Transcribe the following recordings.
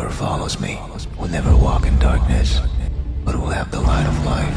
Whoever follows me will never walk in darkness, but will have the light of life.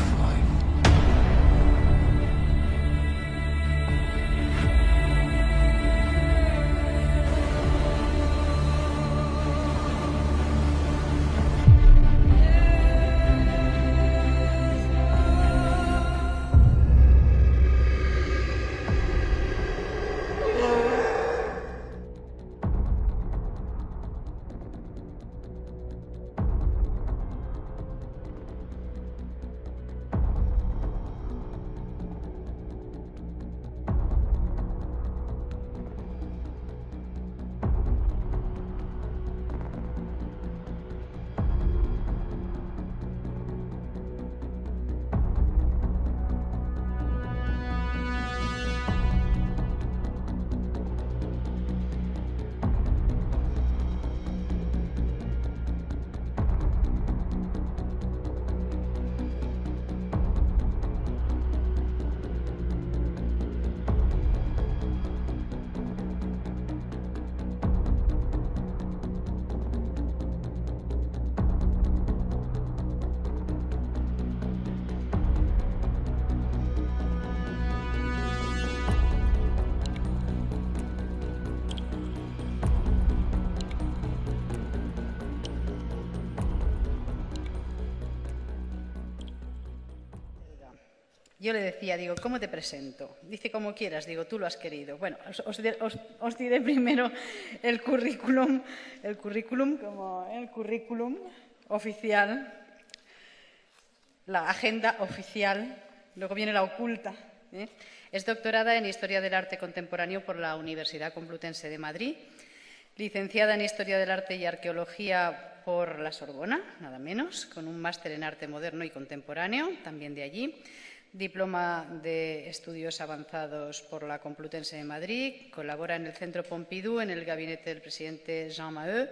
Yo le decía, digo, ¿cómo te presento? Dice, como quieras, digo, tú lo has querido. Bueno, os diré primero el currículum oficial, la agenda oficial, luego viene la oculta. Es doctorada en Historia del Arte Contemporáneo por la Universidad Complutense de Madrid, licenciada en Historia del Arte y Arqueología por la Sorbona, nada menos, con un máster en Arte Moderno y Contemporáneo, también de allí. Diploma de Estudios Avanzados por la Complutense de Madrid, colabora en el Centro Pompidou, en el gabinete del presidente Jean Maheu,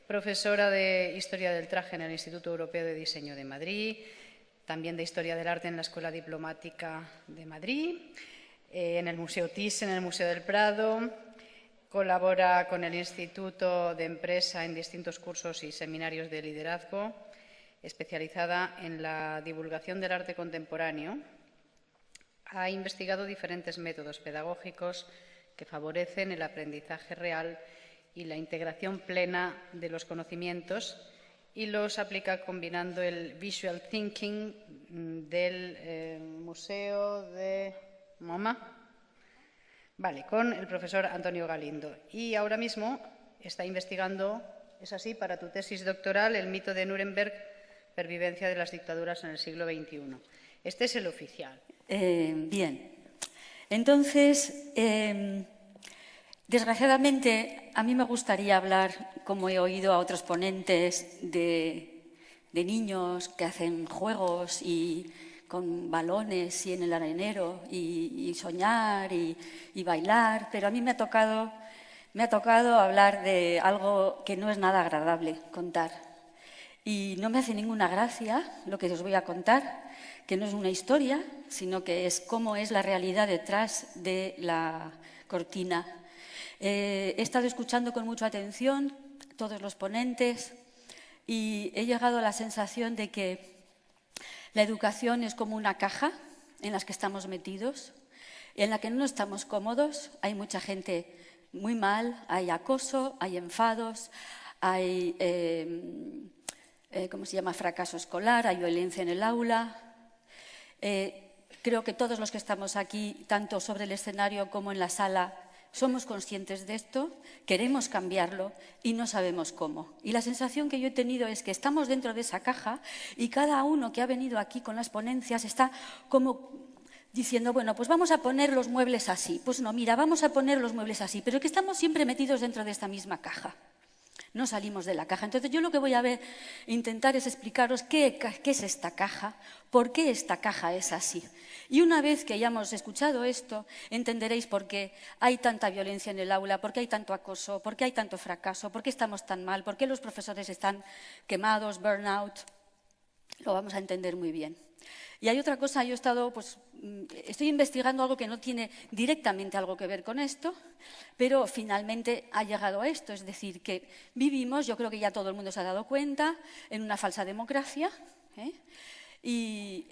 profesora de Historia del Traje en el Instituto Europeo de Diseño de Madrid, también de Historia del Arte en la Escuela Diplomática de Madrid, en el Museo Thyssen, en el Museo del Prado, colabora con el Instituto de Empresa en distintos cursos y seminarios de liderazgo, especializada en la divulgación del arte contemporáneo. Ha investigado diferentes métodos pedagógicos que favorecen el aprendizaje real y la integración plena de los conocimientos y los aplica combinando el visual thinking del Museo de MoMA, con el profesor Antonio Galindo. Y ahora mismo está investigando, es así, para tu tesis doctoral, el mito de Nuremberg, pervivencia de las dictaduras en el siglo XXI. Este es el oficial. Bien. Entonces, desgraciadamente, a mí me gustaría hablar, como he oído a otros ponentes, de niños que hacen juegos y con balones y en el arenero y soñar y bailar, pero a mí me ha tocado hablar de algo que no es nada agradable contar. Y no me hace ninguna gracia lo que os voy a contar, que no es una historia, sino que es cómo es la realidad detrás de la cortina. He estado escuchando con mucha atención todos los ponentes y he llegado a la sensación de que la educación es como una caja en la que estamos metidos, en la que no estamos cómodos, hay mucha gente muy mal, hay acoso, hay enfados, hay fracaso escolar, hay violencia en el aula. Creo que todos los que estamos aquí, tanto sobre el escenario como en la sala, somos conscientes de esto, queremos cambiarlo y no sabemos cómo. Y la sensación que yo he tenido es que estamos dentro de esa caja y cada uno que ha venido aquí con las ponencias está como diciendo, bueno, pues vamos a poner los muebles así. Pues no, mira, vamos a poner los muebles así, pero que estamos siempre metidos dentro de esta misma caja. No salimos de la caja. Entonces, yo lo que voy a intentar es explicaros qué es esta caja, por qué esta caja es así. Y una vez que hayamos escuchado esto, entenderéis por qué hay tanta violencia en el aula, por qué hay tanto acoso, por qué hay tanto fracaso, por qué estamos tan mal, por qué los profesores están quemados, burnout. Lo vamos a entender muy bien. Y hay otra cosa, yo estoy investigando algo que no tiene directamente algo que ver con esto, pero finalmente ha llegado a esto, es decir, que vivimos, yo creo que ya todo el mundo se ha dado cuenta, en una falsa democracia, y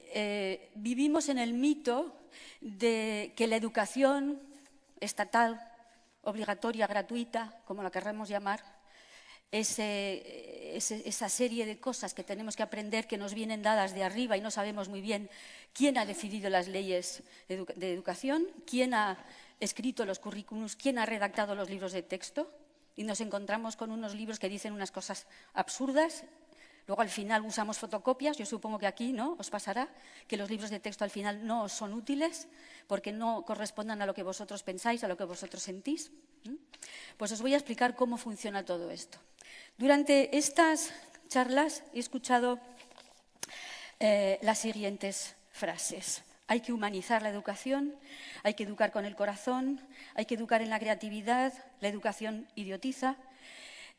vivimos en el mito de que la educación estatal, obligatoria, gratuita, como la querramos llamar, esa serie de cosas que tenemos que aprender que nos vienen dadas de arriba y no sabemos muy bien quién ha decidido las leyes de educación, quién ha escrito los currículums, quién ha redactado los libros de texto, y nos encontramos con unos libros que dicen unas cosas absurdas. Luego, al final, usamos fotocopias. Yo supongo que aquí no os pasará, que los libros de texto al final no os son útiles porque no correspondan a lo que vosotros pensáis, a lo que vosotros sentís. Pues os voy a explicar cómo funciona todo esto. Durante estas charlas he escuchado las siguientes frases. Hay que humanizar la educación, hay que educar con el corazón, hay que educar en la creatividad, la educación idiotiza.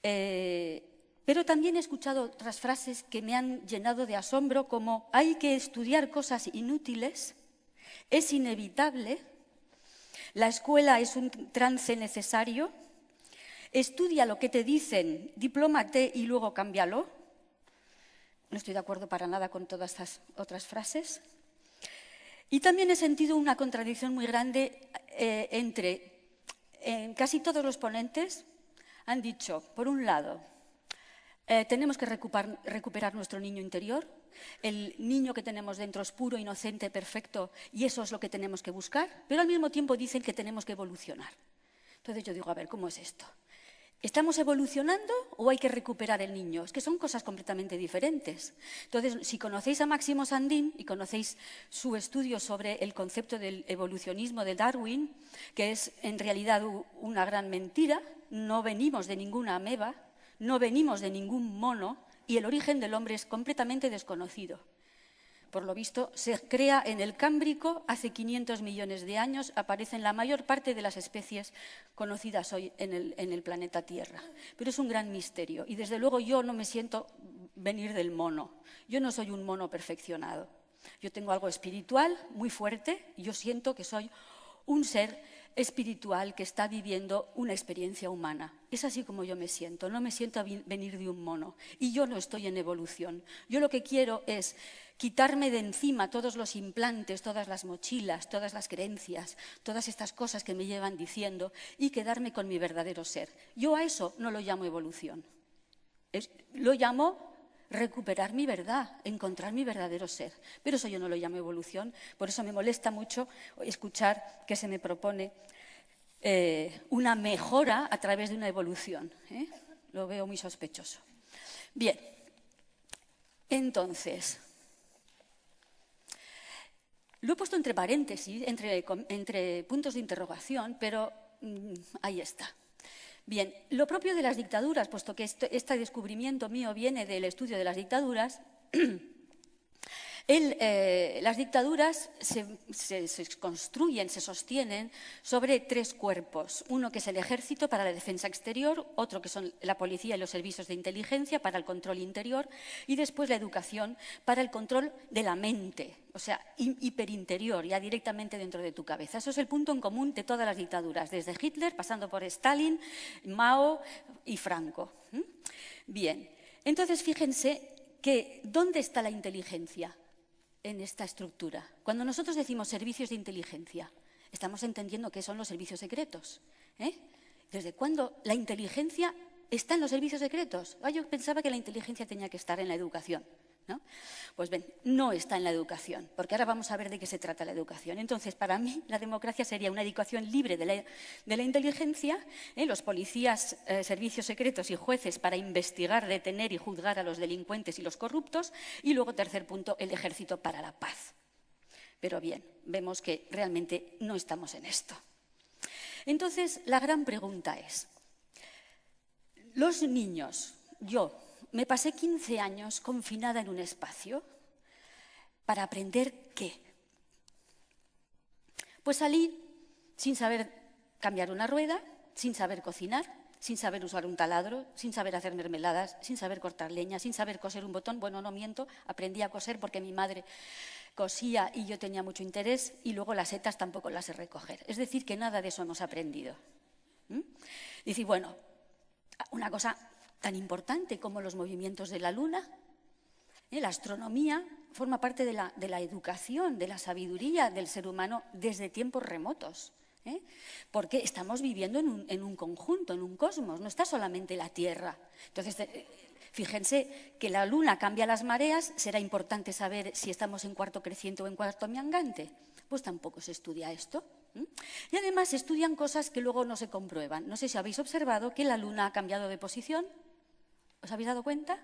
Pero también he escuchado otras frases que me han llenado de asombro, como hay que estudiar cosas inútiles, es inevitable, la escuela es un trance necesario, estudia lo que te dicen, diplómate y luego cámbialo. No estoy de acuerdo para nada con todas estas otras frases. Y también he sentido una contradicción muy grande entre casi todos los ponentes han dicho, por un lado, tenemos que recuperar nuestro niño interior, el niño que tenemos dentro es puro, inocente, perfecto, y eso es lo que tenemos que buscar, pero al mismo tiempo dicen que tenemos que evolucionar. Entonces yo digo, a ver, ¿cómo es esto? ¿Estamos evolucionando o hay que recuperar el niño? Es que son cosas completamente diferentes. Entonces, si conocéis a Máximo Sandin y conocéis su estudio sobre el concepto del evolucionismo de Darwin, que es en realidad una gran mentira, no venimos de ninguna ameba, no venimos de ningún mono y el origen del hombre es completamente desconocido. Por lo visto, se crea en el Cámbrico, hace 500 millones de años, aparecen la mayor parte de las especies conocidas hoy en el planeta Tierra. Pero es un gran misterio y, desde luego, yo no me siento venir del mono. Yo no soy un mono perfeccionado. Yo tengo algo espiritual muy fuerte y yo siento que soy un ser espiritual que está viviendo una experiencia humana. Es así como yo me siento, no me siento a venir de un mono. Y yo no estoy en evolución. Yo lo que quiero es quitarme de encima todos los implantes, todas las mochilas, todas las creencias, todas estas cosas que me llevan diciendo y quedarme con mi verdadero ser. Yo a eso no lo llamo evolución. Lo llamo recuperar mi verdad, encontrar mi verdadero ser. Pero eso yo no lo llamo evolución, por eso me molesta mucho escuchar que se me propone una mejora a través de una evolución. Lo veo muy sospechoso. Bien, entonces, lo he puesto entre paréntesis, entre puntos de interrogación, pero ahí está. Bien, lo propio de las dictaduras, puesto que este descubrimiento mío viene del estudio de las dictaduras, las dictaduras se construyen, se sostienen sobre tres cuerpos. Uno que es el ejército para la defensa exterior, otro que son la policía y los servicios de inteligencia para el control interior y después la educación para el control de la mente, o sea, hiperinterior, ya directamente dentro de tu cabeza. Eso es el punto en común de todas las dictaduras, desde Hitler, pasando por Stalin, Mao y Franco. Bien, entonces fíjense que ¿dónde está la inteligencia en esta estructura? Cuando nosotros decimos servicios de inteligencia, estamos entendiendo qué son los servicios secretos. ¿Desde cuándo la inteligencia está en los servicios secretos? Yo pensaba que la inteligencia tenía que estar en la educación, ¿no? Pues ven, no está en la educación, porque ahora vamos a ver de qué se trata la educación. Entonces, para mí, la democracia sería una educación libre de la inteligencia, los policías, servicios secretos y jueces para investigar, detener y juzgar a los delincuentes y los corruptos, y luego, tercer punto, el ejército para la paz. Pero bien, vemos que realmente no estamos en esto. Entonces, la gran pregunta es, los niños, yo, me pasé 15 años confinada en un espacio para aprender ¿qué? Pues salí sin saber cambiar una rueda, sin saber cocinar, sin saber usar un taladro, sin saber hacer mermeladas, sin saber cortar leña, sin saber coser un botón. Bueno, no miento, aprendí a coser porque mi madre cosía y yo tenía mucho interés, y luego las setas tampoco las sé recoger. Es decir, que nada de eso hemos aprendido. Dice, bueno, una cosa tan importante como los movimientos de la luna, la astronomía forma parte de la educación, de la sabiduría del ser humano desde tiempos remotos. Porque estamos viviendo en un conjunto, en un cosmos, no está solamente la Tierra. Entonces, fíjense que la luna cambia las mareas, será importante saber si estamos en cuarto creciente o en cuarto minguante. Pues tampoco se estudia esto. Y además se estudian cosas que luego no se comprueban. No sé si habéis observado que la luna ha cambiado de posición. ¿Os habéis dado cuenta?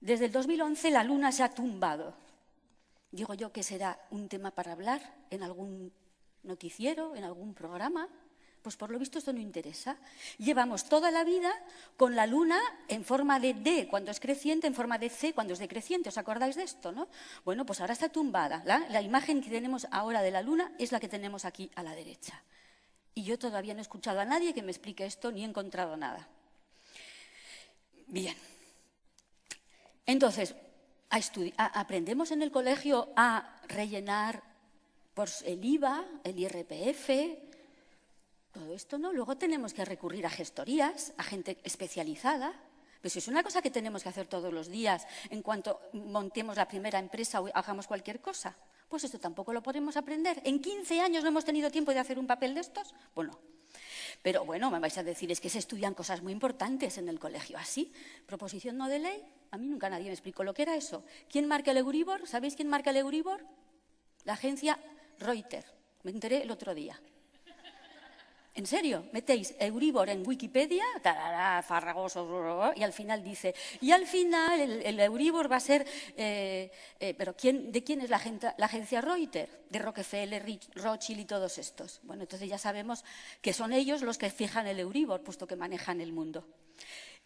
Desde el 2011 la luna se ha tumbado. Digo yo que será un tema para hablar en algún noticiero, en algún programa. Pues por lo visto esto no interesa. Llevamos toda la vida con la luna en forma de D cuando es creciente, en forma de C cuando es decreciente. ¿Os acordáis de esto, no? Bueno, pues ahora está tumbada. La imagen que tenemos ahora de la luna es la que tenemos aquí a la derecha. Y yo todavía no he escuchado a nadie que me explique esto ni he encontrado nada. Bien. Entonces, aprendemos en el colegio a rellenar pues, el IVA, el IRPF, todo esto, ¿no? Luego tenemos que recurrir a gestorías, a gente especializada. Pues es una cosa que tenemos que hacer todos los días en cuanto montemos la primera empresa o hagamos cualquier cosa. Pues esto tampoco lo podemos aprender. ¿En 15 años no hemos tenido tiempo de hacer un papel de estos? Pues no. Pero bueno, me vais a decir, es que se estudian cosas muy importantes en el colegio. ¿Así? ¿Proposición no de ley? A mí nunca nadie me explicó lo que era eso. ¿Quién marca el Euribor? ¿Sabéis quién marca el Euribor? La agencia Reuters. Me enteré el otro día. ¿En serio? Metéis Euribor en Wikipedia, tarará, farragoso, y al final dice, y al final el Euribor va a ser, pero ¿de quién es la agencia Reuters? De Rockefeller, Rothschild y todos estos. Bueno, entonces ya sabemos que son ellos los que fijan el Euribor, puesto que manejan el mundo.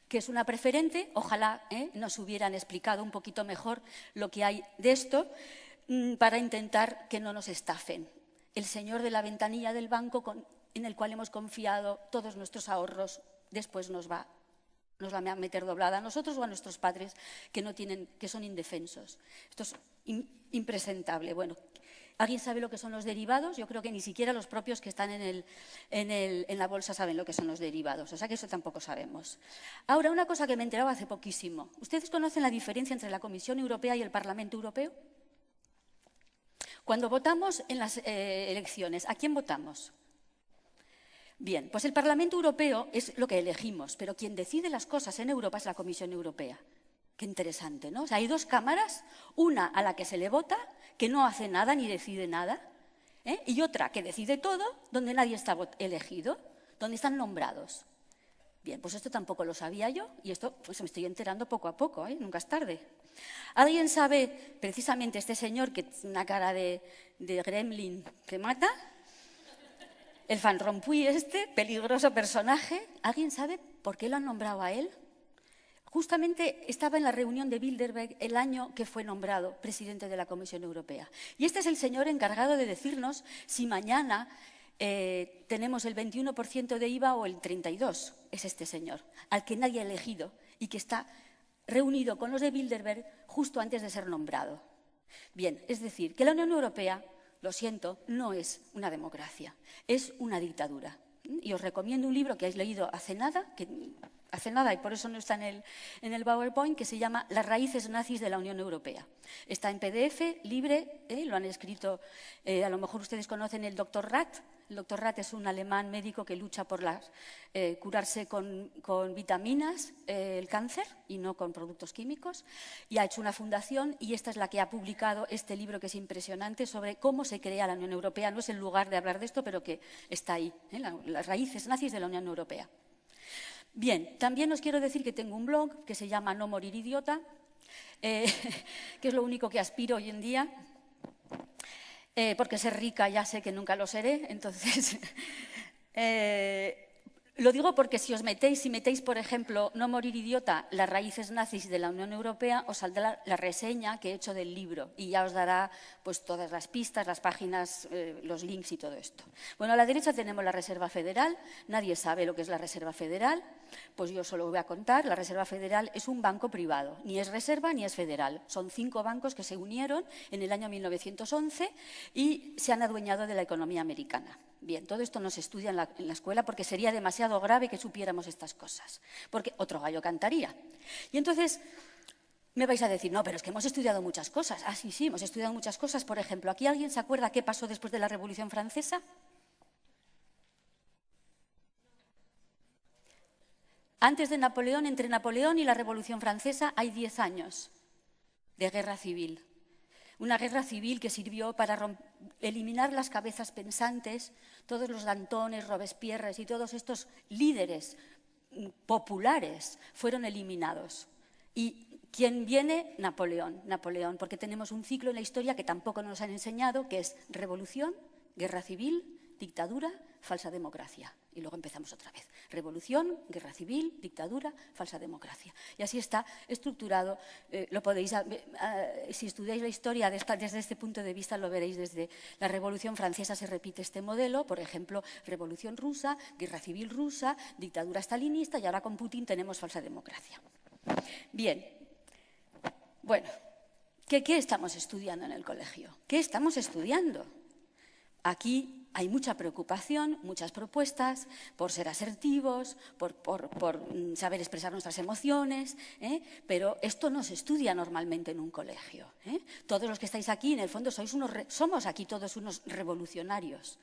Que es una preferente, ojalá nos hubieran explicado un poquito mejor lo que hay de esto para intentar que no nos estafen. El señor de la ventanilla del banco en el cual hemos confiado todos nuestros ahorros, después nos va a meter doblada a nosotros o a nuestros padres que son indefensos. Esto es impresentable. Bueno, ¿alguien sabe lo que son los derivados? Yo creo que ni siquiera los propios que están en la bolsa saben lo que son los derivados, o sea que eso tampoco sabemos. Ahora, una cosa que me he enterado hace poquísimo. ¿Ustedes conocen la diferencia entre la Comisión Europea y el Parlamento Europeo? Cuando votamos en las elecciones, ¿a quién votamos? Bien, pues el Parlamento Europeo es lo que elegimos, pero quien decide las cosas en Europa es la Comisión Europea. Qué interesante, ¿no? O sea, hay dos cámaras, una a la que se le vota, que no hace nada ni decide nada, y otra que decide todo, donde nadie está elegido, donde están nombrados. Bien, pues esto tampoco lo sabía yo, y esto pues me estoy enterando poco a poco, nunca es tarde. ¿Alguien sabe, precisamente este señor que tiene una cara de gremlin que mata? El Van Rompuy peligroso personaje, ¿alguien sabe por qué lo han nombrado a él? Justamente estaba en la reunión de Bilderberg el año que fue nombrado presidente de la Comisión Europea. Y este es el señor encargado de decirnos si mañana tenemos el 21% de IVA o el 32%. Es este señor, al que nadie ha elegido y que está reunido con los de Bilderberg justo antes de ser nombrado. Bien, es decir, que la Unión Europea, lo siento, no es una democracia, es una dictadura. Y os recomiendo un libro que habéis leído hace nada y por eso no está en el PowerPoint, que se llama Las raíces nazis de la Unión Europea. Está en PDF, libre, lo han escrito, a lo mejor ustedes conocen el Dr. Rath. El Dr. Rath es un alemán médico que lucha por curarse con vitaminas el cáncer y no con productos químicos, y ha hecho una fundación, y esta es la que ha publicado este libro que es impresionante sobre cómo se crea la Unión Europea. No es el lugar de hablar de esto, pero que está ahí, las raíces nazis de la Unión Europea. Bien, también os quiero decir que tengo un blog que se llama No Morir Idiota, que es lo único que aspiro hoy en día, porque ser rica ya sé que nunca lo seré, entonces Lo digo porque si metéis, por ejemplo, No morir idiota, las raíces nazis de la Unión Europea, os saldrá la reseña que he hecho del libro y ya os dará pues, todas las pistas, las páginas, los links y todo esto. Bueno, a la derecha tenemos la Reserva Federal. Nadie sabe lo que es la Reserva Federal. Pues yo solo voy a contar. La Reserva Federal es un banco privado. Ni es reserva ni es federal. Son 5 bancos que se unieron en el año 1911 y se han adueñado de la economía americana. Bien, todo esto no se estudia en la escuela porque sería demasiado grave que supiéramos estas cosas, porque otro gallo cantaría. Y entonces me vais a decir, no, pero es que hemos estudiado muchas cosas. Ah, sí, hemos estudiado muchas cosas. Por ejemplo, ¿aquí alguien se acuerda qué pasó después de la Revolución Francesa? Antes de Napoleón, entre Napoleón y la Revolución Francesa, hay 10 años de guerra civil. Una guerra civil que sirvió para eliminar las cabezas pensantes, todos los Dantones, Robespierres y todos estos líderes populares fueron eliminados. ¿Y quién viene? Napoleón, porque tenemos un ciclo en la historia que tampoco nos han enseñado, que es revolución, guerra civil, dictadura, falsa democracia. Y luego empezamos otra vez. Revolución, guerra civil, dictadura, falsa democracia. Y así está estructurado. Lo podéis, si estudiáis la historia desde este punto de vista, lo veréis desde la Revolución Francesa se repite este modelo. Por ejemplo, Revolución rusa, guerra civil rusa, dictadura stalinista y ahora con Putin tenemos falsa democracia. Bien. Bueno, ¿qué estamos estudiando en el colegio? ¿Qué estamos estudiando? Aquí hay mucha preocupación, muchas propuestas por ser asertivos, por saber expresar nuestras emociones, pero esto no se estudia normalmente en un colegio. Todos los que estáis aquí, en el fondo, somos aquí todos unos revolucionarios.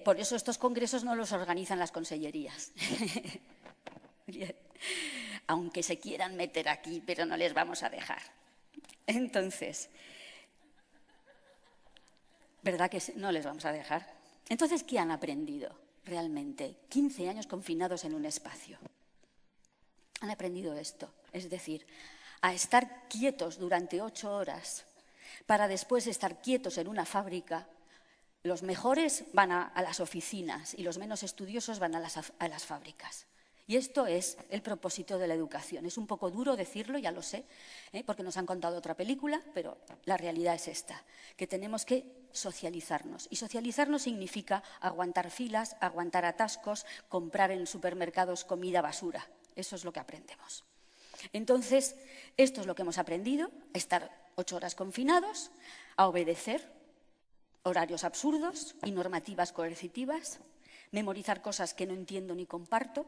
Por eso estos congresos no los organizan las consellerías. Bien. Aunque se quieran meter aquí, pero no les vamos a dejar. Entonces, ¿verdad que no les vamos a dejar? Entonces, ¿qué han aprendido realmente? 15 años confinados en un espacio. Han aprendido esto, es decir, a estar quietos durante 8 horas para después estar quietos en una fábrica. Los mejores van a las oficinas y los menos estudiosos van a las fábricas. Y esto es el propósito de la educación. Es un poco duro decirlo, ya lo sé, porque nos han contado otra película, pero la realidad es esta, que tenemos que socializarnos. Y socializarnos significa aguantar filas, aguantar atascos, comprar en supermercados comida basura. Eso es lo que aprendemos. Entonces, esto es lo que hemos aprendido, a estar 8 horas confinados, a obedecer horarios absurdos y normativas coercitivas, memorizar cosas que no entiendo ni comparto,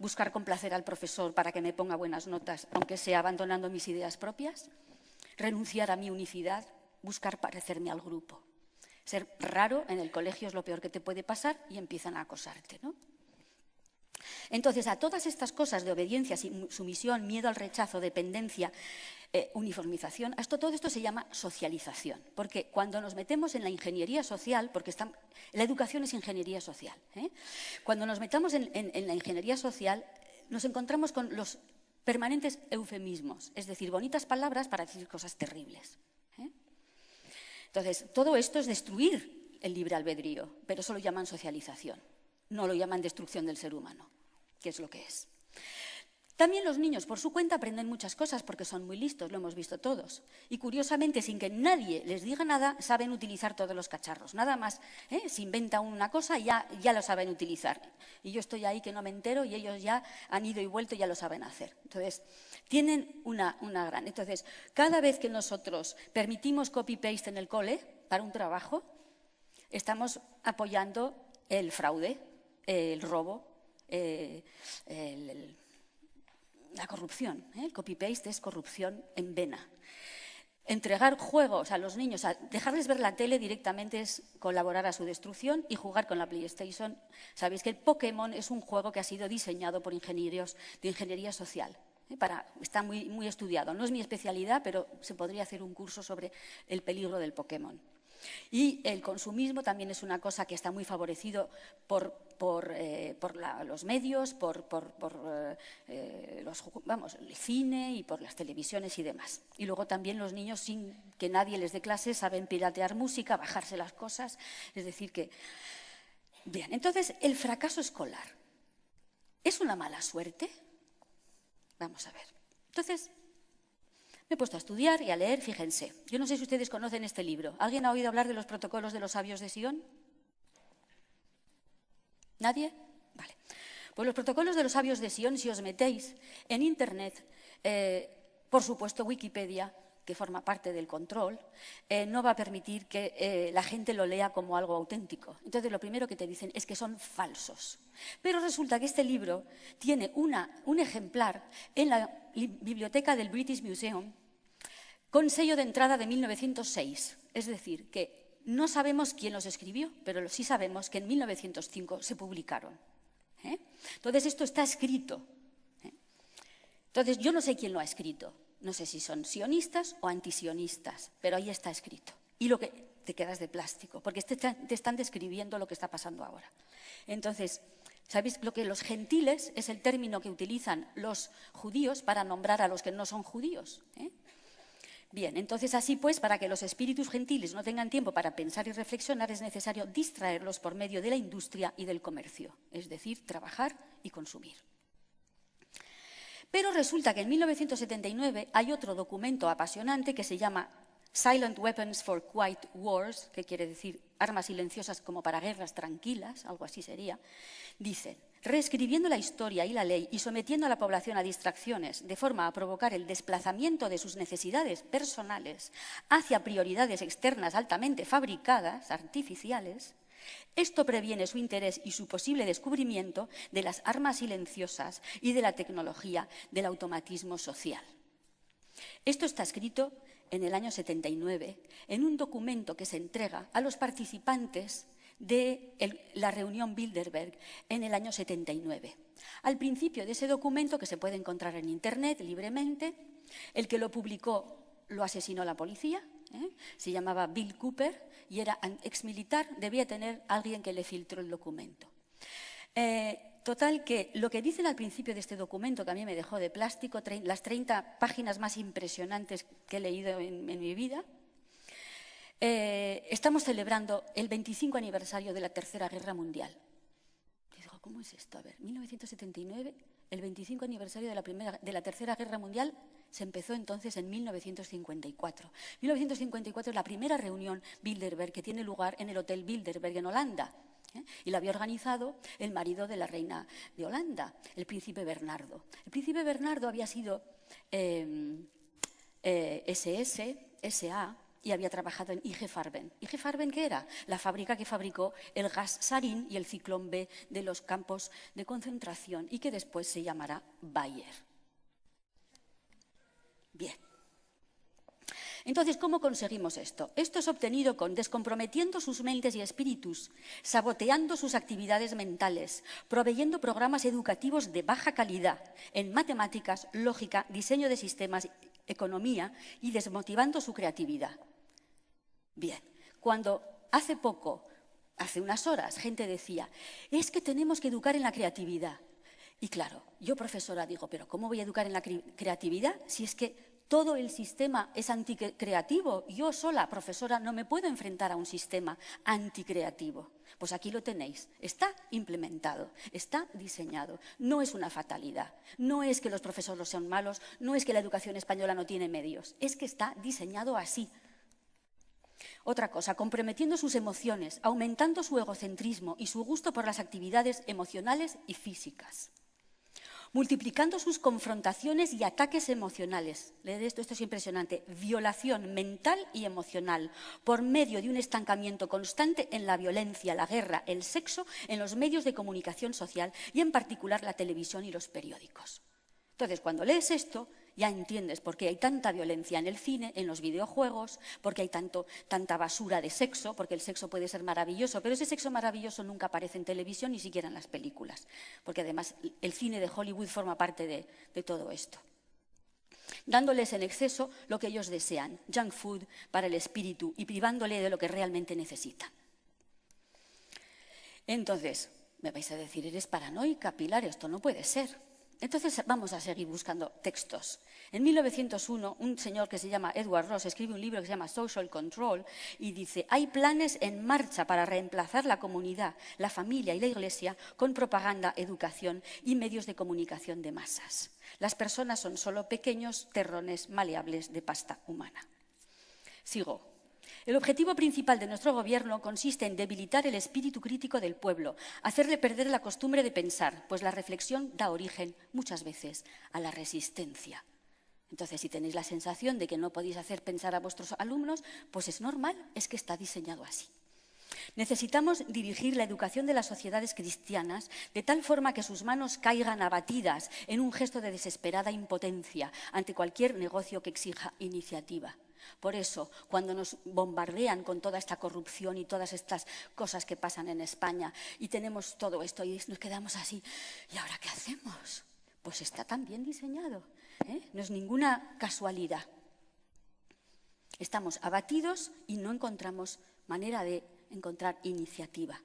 buscar complacer al profesor para que me ponga buenas notas, aunque sea abandonando mis ideas propias, renunciar a mi unicidad, buscar parecerme al grupo. Ser raro en el colegio es lo peor que te puede pasar y empiezan a acosarte, ¿no? Entonces, a todas estas cosas de obediencia, sumisión, miedo al rechazo, dependencia, uniformización, todo esto se llama socialización, porque cuando nos metemos en la ingeniería social, porque la educación es ingeniería social, cuando nos metamos en la ingeniería social nos encontramos con los permanentes eufemismos, es decir, bonitas palabras para decir cosas terribles. Entonces, todo esto es destruir el libre albedrío, pero eso lo llaman socialización, no lo llaman destrucción del ser humano, que es lo que es. También los niños, por su cuenta, aprenden muchas cosas porque son muy listos, lo hemos visto todos. Y curiosamente, sin que nadie les diga nada, saben utilizar todos los cacharros. Nada más, se inventa una cosa y ya lo saben utilizar. Y yo estoy ahí que no me entero y ellos ya han ido y vuelto y ya lo saben hacer. Entonces, tienen una gran... Entonces, cada vez que nosotros permitimos copy-paste en el cole para un trabajo, estamos apoyando el fraude, el robo, la corrupción. El copy-paste es corrupción en vena. Entregar juegos a los niños, dejarles ver la tele directamente es colaborar a su destrucción y jugar con la PlayStation. Sabéis que el Pokémon es un juego que ha sido diseñado por ingenieros de ingeniería social. Está muy estudiado. No es mi especialidad, pero se podría hacer un curso sobre el peligro del Pokémon. Y el consumismo también es una cosa que está muy favorecido por los medios, por el cine y por las televisiones y demás. Y luego también los niños, sin que nadie les dé clases, saben piratear música, bajarse las cosas. Es decir, que Bien, entonces, el fracaso escolar, ¿es una mala suerte? Vamos a ver. Entonces, me he puesto a estudiar y a leer, fíjense. Yo no sé si ustedes conocen este libro. ¿Alguien ha oído hablar de los protocolos de los sabios de Sion? ¿Nadie? Vale. Pues los protocolos de los sabios de Sion, si os metéis en Internet, por supuesto Wikipedia, que forma parte del control, no va a permitir que la gente lo lea como algo auténtico. Entonces, lo primero que te dicen es que son falsos. Pero resulta que este libro tiene un ejemplar en la biblioteca del British Museum con sello de entrada de 1906. Es decir, que no sabemos quién los escribió, pero sí sabemos que en 1905 se publicaron. Entonces, esto está escrito. Entonces, yo no sé quién lo ha escrito. No sé si son sionistas o antisionistas, pero ahí está escrito. Y lo que te quedas de plástico, porque te están describiendo lo que está pasando ahora. Entonces, ¿sabéis lo que los gentiles es el término que utilizan los judíos para nombrar a los que no son judíos? Bien, entonces así pues, para que los espíritus gentiles no tengan tiempo para pensar y reflexionar, es necesario distraerlos por medio de la industria y del comercio, es decir, trabajar y consumir. Pero resulta que en 1979 hay otro documento apasionante que se llama Silent Weapons for Quiet Wars, que quiere decir armas silenciosas como para guerras tranquilas, algo así sería. Dicen, reescribiendo la historia y la ley y sometiendo a la población a distracciones de forma a provocar el desplazamiento de sus necesidades personales hacia prioridades externas altamente fabricadas, artificiales, esto previene su interés y su posible descubrimiento de las armas silenciosas y de la tecnología del automatismo social. Esto está escrito en el año 79 en un documento que se entrega a los participantes de la reunión Bilderberg en el año 79. Al principio de ese documento, que se puede encontrar en Internet libremente, el que lo publicó lo asesinó la policía, se llamaba Bill Cooper y era exmilitar, debía tener alguien que le filtró el documento. Total, que lo que dicen al principio de este documento, que a mí me dejó de plástico, las 30 páginas más impresionantes que he leído en mi vida, estamos celebrando el 25 aniversario de la Tercera Guerra Mundial. Y digo, ¿cómo es esto? A ver, 1979, el 25 aniversario de la Tercera Guerra Mundial se empezó entonces en 1954. 1954 es la primera reunión Bilderberg que tiene lugar en el Hotel Bilderberg en Holanda. Y la había organizado el marido de la reina de Holanda, el príncipe Bernardo. El príncipe Bernardo había sido SA, y había trabajado en IG Farben. ¿IG Farben qué era? La fábrica que fabricó el gas sarín y el ciclón B de los campos de concentración y que después se llamará Bayer. Bien. Entonces, ¿cómo conseguimos esto? Esto es obtenido con descomprometiendo sus mentes y espíritus, saboteando sus actividades mentales, proveyendo programas educativos de baja calidad en matemáticas, lógica, diseño de sistemas, economía y desmotivando su creatividad. Bien, cuando hace unas horas, gente decía, es que tenemos que educar en la creatividad. Y claro, yo profesora digo, pero ¿cómo voy a educar en la creatividad si es que todo el sistema es anticreativo? Yo sola, profesora, no me puedo enfrentar a un sistema anticreativo. Pues aquí lo tenéis, está implementado, está diseñado, no es una fatalidad, no es que los profesores sean malos, no es que la educación española no tiene medios, es que está diseñado así. Otra cosa, comprometiendo sus emociones, aumentando su egocentrismo y su gusto por las actividades emocionales y físicas. Multiplicando sus confrontaciones y ataques emocionales. Leed esto es impresionante. Violación mental y emocional por medio de un estancamiento constante en la violencia, la guerra, el sexo, en los medios de comunicación social y en particular la televisión y los periódicos. Entonces, cuando lees esto, ya entiendes por qué hay tanta violencia en el cine, en los videojuegos, por qué hay tanta basura de sexo, porque el sexo puede ser maravilloso, pero ese sexo maravilloso nunca aparece en televisión, ni siquiera en las películas, porque además el cine de Hollywood forma parte de todo esto. Dándoles en exceso lo que ellos desean, junk food para el espíritu, y privándole de lo que realmente necesitan. Entonces, me vais a decir, eres paranoica, Pilar, esto no puede ser. Entonces vamos a seguir buscando textos. En 1901, un señor que se llama Edward Ross escribe un libro que se llama Social Control y dice: hay planes en marcha para reemplazar la comunidad, la familia y la iglesia con propaganda, educación y medios de comunicación de masas. Las personas son solo pequeños terrones maleables de pasta humana. Sigo. El objetivo principal de nuestro gobierno consiste en debilitar el espíritu crítico del pueblo, hacerle perder la costumbre de pensar, pues la reflexión da origen, muchas veces, a la resistencia. Entonces, si tenéis la sensación de que no podéis hacer pensar a vuestros alumnos, pues es normal, es que está diseñado así. Necesitamos dirigir la educación de las sociedades cristianas de tal forma que sus manos caigan abatidas en un gesto de desesperada impotencia ante cualquier negocio que exija iniciativa. Por eso, cuando nos bombardean con toda esta corrupción y todas estas cosas que pasan en España y tenemos todo esto y nos quedamos así, ¿y ahora qué hacemos? Pues está tan bien diseñado, ¿eh? No es ninguna casualidad. Estamos abatidos y no encontramos manera de encontrar iniciativa.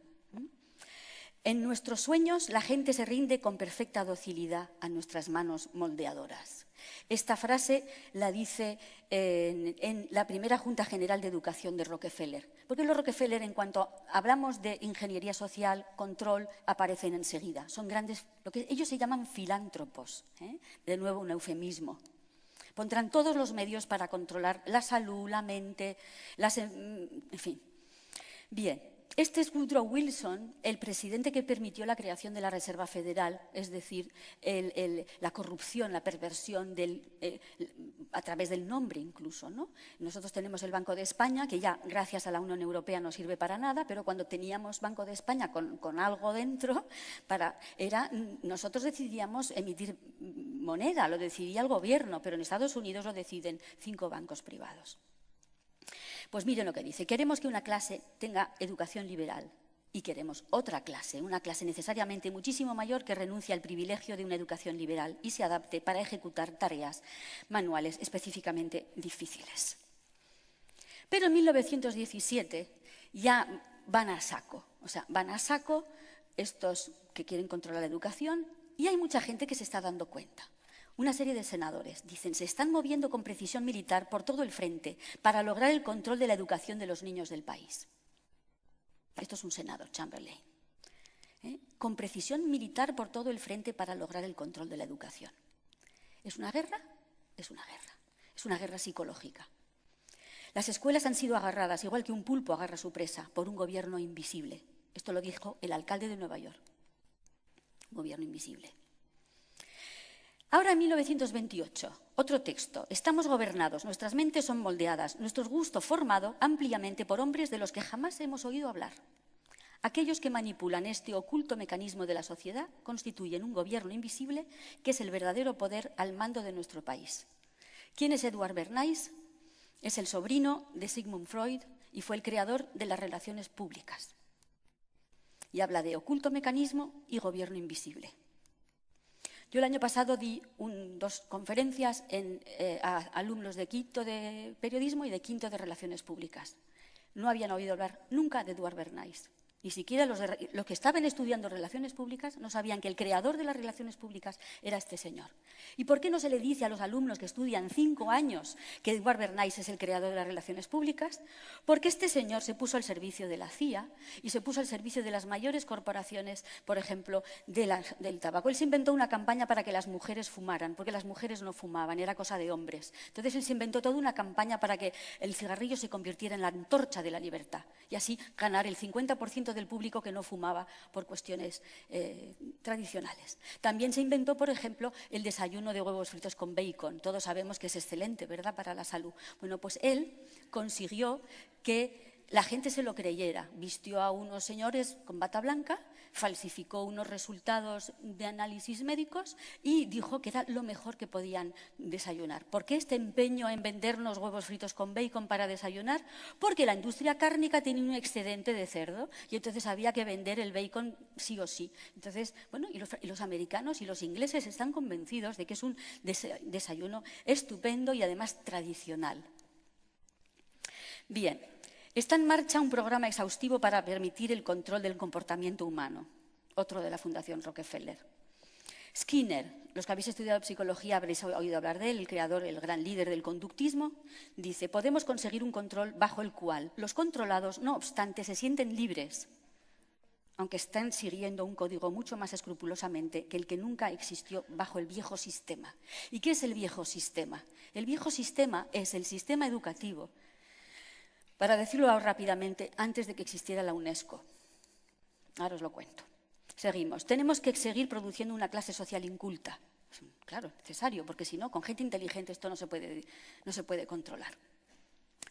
En nuestros sueños la gente se rinde con perfecta docilidad a nuestras manos moldeadoras. Esta frase la dice en la primera Junta General de Educación de Rockefeller. Porque los Rockefeller, en cuanto hablamos de ingeniería social, control, aparecen enseguida. Son grandes, lo que ellos se llaman filántropos, ¿eh? De nuevo un eufemismo. Pondrán todos los medios para controlar la salud, la mente, en fin. Bien. Este es Woodrow Wilson, el presidente que permitió la creación de la Reserva Federal, es decir, la corrupción, la perversión a través del nombre incluso, ¿no? Nosotros tenemos el Banco de España, que ya gracias a la Unión Europea no sirve para nada, pero cuando teníamos Banco de España con algo dentro, nosotros decidíamos emitir moneda, lo decidía el gobierno, pero en Estados Unidos lo deciden 5 bancos privados. Pues miren lo que dice: queremos que una clase tenga educación liberal y queremos otra clase, una clase necesariamente muchísimo mayor que renuncie al privilegio de una educación liberal y se adapte para ejecutar tareas manuales específicamente difíciles. Pero en 1917 ya van a saco, estos que quieren controlar la educación, y hay mucha gente que se está dando cuenta. Una serie de senadores dicen: se están moviendo con precisión militar por todo el frente para lograr el control de la educación de los niños del país. Esto es un senador, Chamberlain. Con precisión militar por todo el frente para lograr el control de la educación. ¿Es una guerra? Es una guerra. Es una guerra psicológica. Las escuelas han sido agarradas, igual que un pulpo agarra su presa, por un gobierno invisible. Esto lo dijo el alcalde de Nueva York. Un gobierno invisible. Ahora, en 1928, otro texto. Estamos gobernados, nuestras mentes son moldeadas, nuestro gusto formado ampliamente por hombres de los que jamás hemos oído hablar. Aquellos que manipulan este oculto mecanismo de la sociedad constituyen un gobierno invisible que es el verdadero poder al mando de nuestro país. ¿Quién es Edward Bernays? Es el sobrino de Sigmund Freud y fue el creador de las relaciones públicas. Y habla de oculto mecanismo y gobierno invisible. Yo el año pasado di 2 conferencias a alumnos de quinto de periodismo y de quinto de relaciones públicas. No habían oído hablar nunca de Edward Bernays. Ni siquiera los que estaban estudiando relaciones públicas no sabían que el creador de las relaciones públicas era este señor. ¿Y por qué no se le dice a los alumnos que estudian 5 años que Edward Bernays es el creador de las relaciones públicas? Porque este señor se puso al servicio de la CIA y se puso al servicio de las mayores corporaciones, por ejemplo, del tabaco. Él se inventó una campaña para que las mujeres fumaran, porque las mujeres no fumaban, era cosa de hombres. Entonces él se inventó toda una campaña para que el cigarrillo se convirtiera en la antorcha de la libertad y así ganar el 50% del público que no fumaba por cuestiones tradicionales. También se inventó, por ejemplo, el desayuno de huevos fritos con bacon. Todos sabemos que es excelente, ¿verdad?, para la salud. Bueno, pues él consiguió que la gente se lo creyera. Vistió a unos señores con bata blanca, falsificó unos resultados de análisis médicos y dijo que era lo mejor que podían desayunar. ¿Por qué este empeño en vendernos huevos fritos con bacon para desayunar? Porque la industria cárnica tiene un excedente de cerdo y entonces había que vender el bacon sí o sí. Entonces, bueno, y los americanos y los ingleses están convencidos de que es un desayuno estupendo y además tradicional. Bien. Está en marcha un programa exhaustivo para permitir el control del comportamiento humano, otro de la Fundación Rockefeller. Skinner, los que habéis estudiado psicología habréis oído hablar de él, el creador, el gran líder del conductismo, dice: podemos conseguir un control bajo el cual los controlados, no obstante, se sienten libres, aunque están siguiendo un código mucho más escrupulosamente que el que nunca existió bajo el viejo sistema. ¿Y qué es el viejo sistema? El viejo sistema es el sistema educativo, para decirlo rápidamente, antes de que existiera la UNESCO. Ahora os lo cuento. Seguimos. Tenemos que seguir produciendo una clase social inculta. Claro, necesario, porque si no, con gente inteligente esto no se puede controlar.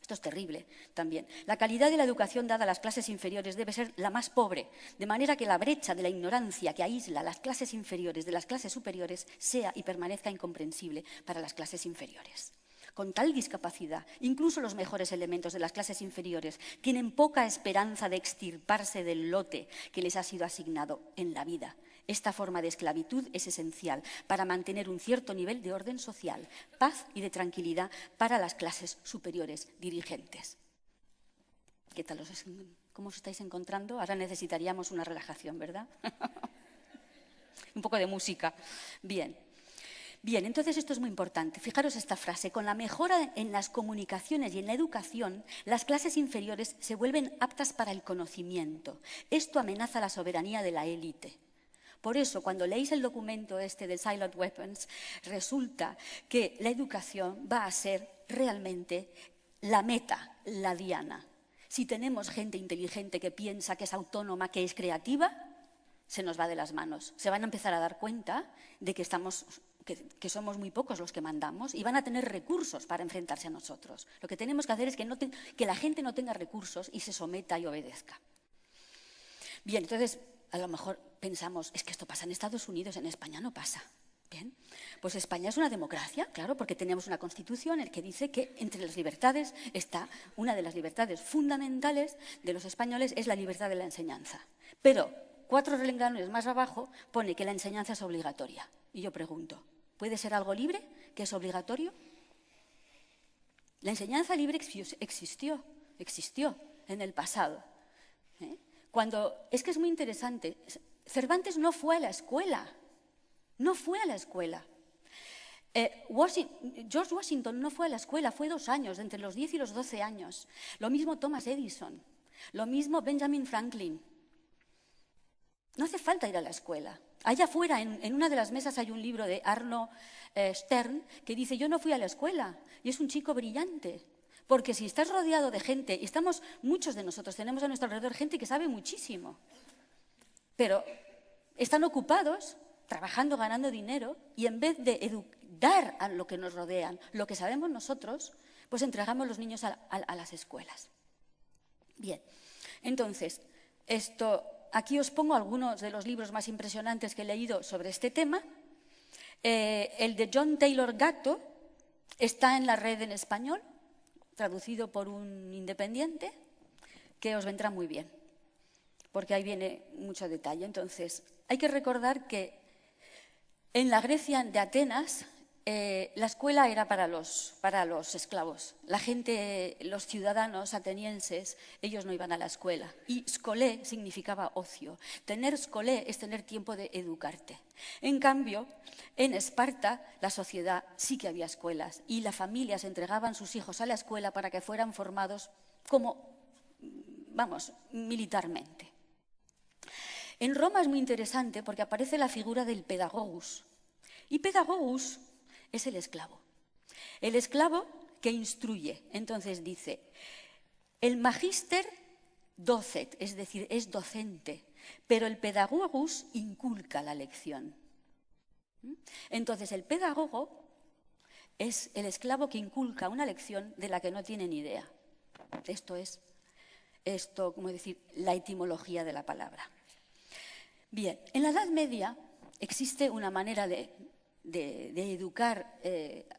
Esto es terrible también. La calidad de la educación dada a las clases inferiores debe ser la más pobre, de manera que la brecha de la ignorancia que aísla las clases inferiores de las clases superiores sea y permanezca incomprensible para las clases inferiores. Con tal discapacidad, incluso los mejores elementos de las clases inferiores tienen poca esperanza de extirparse del lote que les ha sido asignado en la vida. Esta forma de esclavitud es esencial para mantener un cierto nivel de orden social, paz y de tranquilidad para las clases superiores dirigentes. ¿Qué tal cómo os estáis encontrando? Ahora necesitaríamos una relajación, ¿verdad? Un poco de música. Bien. Bien, entonces esto es muy importante. Fijaros esta frase: con la mejora en las comunicaciones y en la educación, las clases inferiores se vuelven aptas para el conocimiento. Esto amenaza la soberanía de la élite. Por eso, cuando leéis el documento este de Silent Weapons, resulta que la educación va a ser realmente la meta, la diana. Si tenemos gente inteligente que piensa, que es autónoma, que es creativa, se nos va de las manos. Se van a empezar a dar cuenta de que que somos muy pocos los que mandamos y van a tener recursos para enfrentarse a nosotros. Lo que tenemos que hacer es que la gente no tenga recursos y se someta y obedezca. Bien, entonces, a lo mejor pensamos, es que esto pasa en Estados Unidos, en España no pasa. Bien, pues España es una democracia, claro, porque tenemos una constitución en la que dice que entre las libertades está una de las libertades fundamentales de los españoles, es la libertad de la enseñanza. Pero 4 renglones más abajo pone que la enseñanza es obligatoria. Y yo pregunto, ¿puede ser algo libre que es obligatorio? La enseñanza libre existió en el pasado. Es que es muy interesante. Cervantes no fue a la escuela. George Washington no fue a la escuela, fue 2 años, entre los 10 y los 12 años. Lo mismo Thomas Edison, lo mismo Benjamin Franklin. No hace falta ir a la escuela. Allá afuera, en una de las mesas, hay un libro de Arno Stern que dice: yo no fui a la escuela, y es un chico brillante. Porque si estás rodeado de gente, y muchos de nosotros tenemos a nuestro alrededor gente que sabe muchísimo, pero están ocupados, trabajando, ganando dinero, y en vez de dar a lo que nos rodean, lo que sabemos nosotros, pues entregamos los niños a las escuelas. Bien, entonces, aquí os pongo algunos de los libros más impresionantes que he leído sobre este tema. El de John Taylor Gatto está en la red en español, traducido por un independiente, que os vendrá muy bien, porque ahí viene mucho detalle. Entonces, hay que recordar que en la Grecia de Atenas, la escuela era para los esclavos. La gente, los ciudadanos atenienses, ellos no iban a la escuela. Y scolé significaba ocio. Tener scolé es tener tiempo de educarte. En cambio, en Esparta, la sociedad sí que había escuelas y las familias entregaban sus hijos a la escuela para que fueran formados militarmente. En Roma es muy interesante porque aparece la figura del pedagogus. Y pedagogus es el esclavo. El esclavo que instruye. Entonces dice, el magister docet, es decir, es docente, pero el pedagogus inculca la lección. Entonces el pedagogo es el esclavo que inculca una lección de la que no tiene ni idea. Esto es la etimología de la palabra. Bien, en la Edad Media existe una manera de educar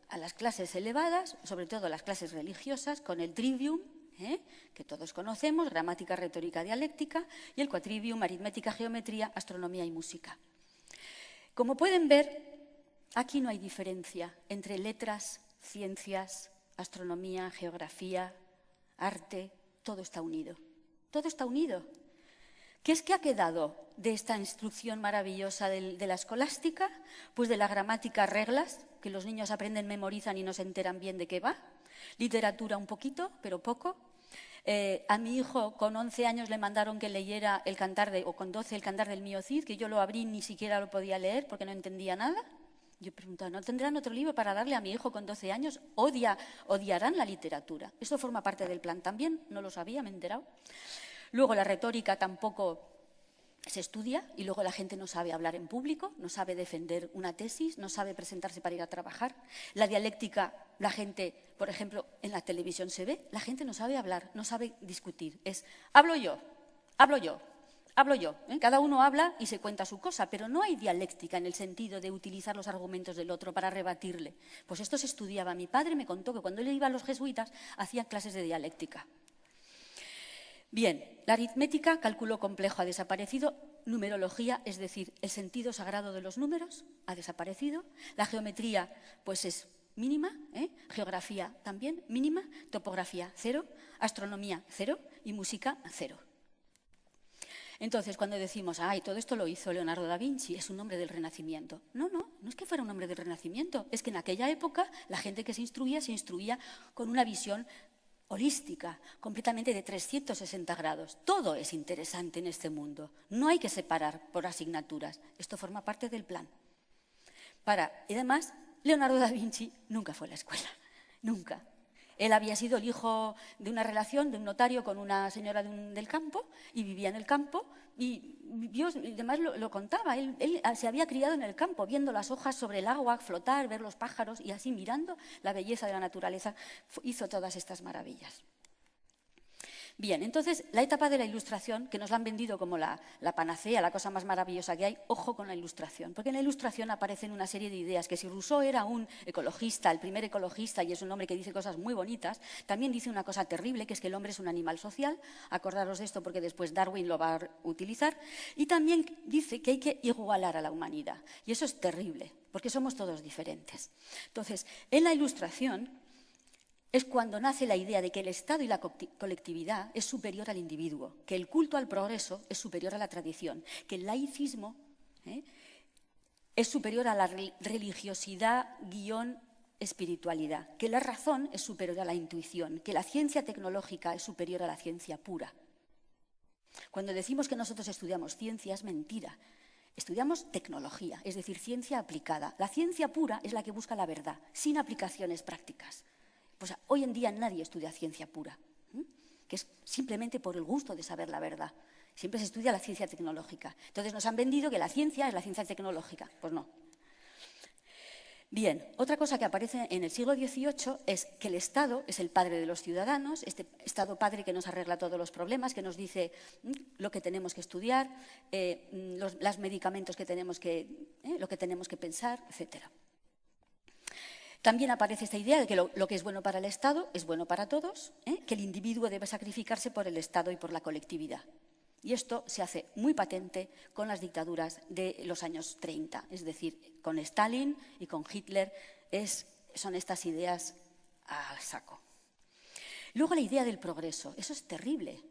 a las clases elevadas, sobre todo a las clases religiosas, con el trivium, que todos conocemos, gramática, retórica, dialéctica, y el quadrivium, aritmética, geometría, astronomía y música. Como pueden ver, aquí no hay diferencia entre letras, ciencias, astronomía, geografía, arte, todo está unido. Todo está unido. ¿Qué es que ha quedado de esta instrucción maravillosa de la escolástica? Pues de la gramática, reglas, que los niños aprenden, memorizan y no se enteran bien de qué va. Literatura un poquito, pero poco. A mi hijo con 11 años le mandaron que leyera o con 12 el Cantar del Mío Cid, que yo lo abrí y ni siquiera lo podía leer porque no entendía nada. Yo preguntaba, ¿no tendrán otro libro para darle a mi hijo con 12 años? Odiarán la literatura. Esto forma parte del plan también, no lo sabía, me he enterado. Luego la retórica tampoco se estudia y luego la gente no sabe hablar en público, no sabe defender una tesis, no sabe presentarse para ir a trabajar. La dialéctica, la gente, por ejemplo, en la televisión se ve, la gente no sabe hablar, no sabe discutir. Es hablo yo, hablo yo. Hablo yo, Cada uno habla y se cuenta su cosa, pero no hay dialéctica en el sentido de utilizar los argumentos del otro para rebatirle. Pues esto se estudiaba. Mi padre me contó que cuando él iba a los jesuitas hacían clases de dialéctica. Bien, la aritmética, cálculo complejo, ha desaparecido. Numerología, es decir, el sentido sagrado de los números, ha desaparecido. La geometría, pues es mínima. Geografía también mínima. Topografía, 0. Astronomía, 0. Y música, 0. Entonces, cuando decimos, todo esto lo hizo Leonardo da Vinci, es un hombre del Renacimiento. No es que fuera un hombre del Renacimiento, es que en aquella época la gente que se instruía con una visión holística, completamente de 360 grados. Todo es interesante en este mundo, no hay que separar por asignaturas, esto forma parte del plan. Y además, Leonardo da Vinci nunca fue a la escuela, nunca. Él había sido el hijo de una relación, de un notario con una señora del campo, y vivía en el campo, y Dios además lo contaba. Él se había criado en el campo, viendo las hojas sobre el agua flotar, ver los pájaros, y así mirando la belleza de la naturaleza, hizo todas estas maravillas. Bien, entonces, la etapa de la Ilustración, que nos la han vendido como la panacea, la cosa más maravillosa que hay, ojo con la Ilustración, porque en la Ilustración aparecen una serie de ideas, que si Rousseau era un ecologista, el primer ecologista, y es un hombre que dice cosas muy bonitas, también dice una cosa terrible, que es que el hombre es un animal social, acordaros de esto porque después Darwin lo va a utilizar, y también dice que hay que igualar a la humanidad, y eso es terrible, porque somos todos diferentes. Entonces, en la Ilustración es cuando nace la idea de que el Estado y la colectividad es superior al individuo, que el culto al progreso es superior a la tradición, que el laicismo es superior a la religiosidad espiritualidad, que la razón es superior a la intuición, que la ciencia tecnológica es superior a la ciencia pura. Cuando decimos que nosotros estudiamos ciencia es mentira. Estudiamos tecnología, es decir, ciencia aplicada. La ciencia pura es la que busca la verdad, sin aplicaciones prácticas. Pues hoy en día nadie estudia ciencia pura, que es simplemente por el gusto de saber la verdad. Siempre se estudia la ciencia tecnológica. Entonces nos han vendido que la ciencia es la ciencia tecnológica. Pues no. Bien, otra cosa que aparece en el siglo XVIII es que el Estado es el padre de los ciudadanos, este Estado padre que nos arregla todos los problemas, que nos dice lo que tenemos que estudiar, los medicamentos que tenemos lo que tenemos que pensar, etcétera. También aparece esta idea de que lo que es bueno para el Estado es bueno para todos, que el individuo debe sacrificarse por el Estado y por la colectividad. Y esto se hace muy patente con las dictaduras de los años 30, es decir, con Stalin y con Hitler son estas ideas a saco. Luego la idea del progreso, eso es terrible.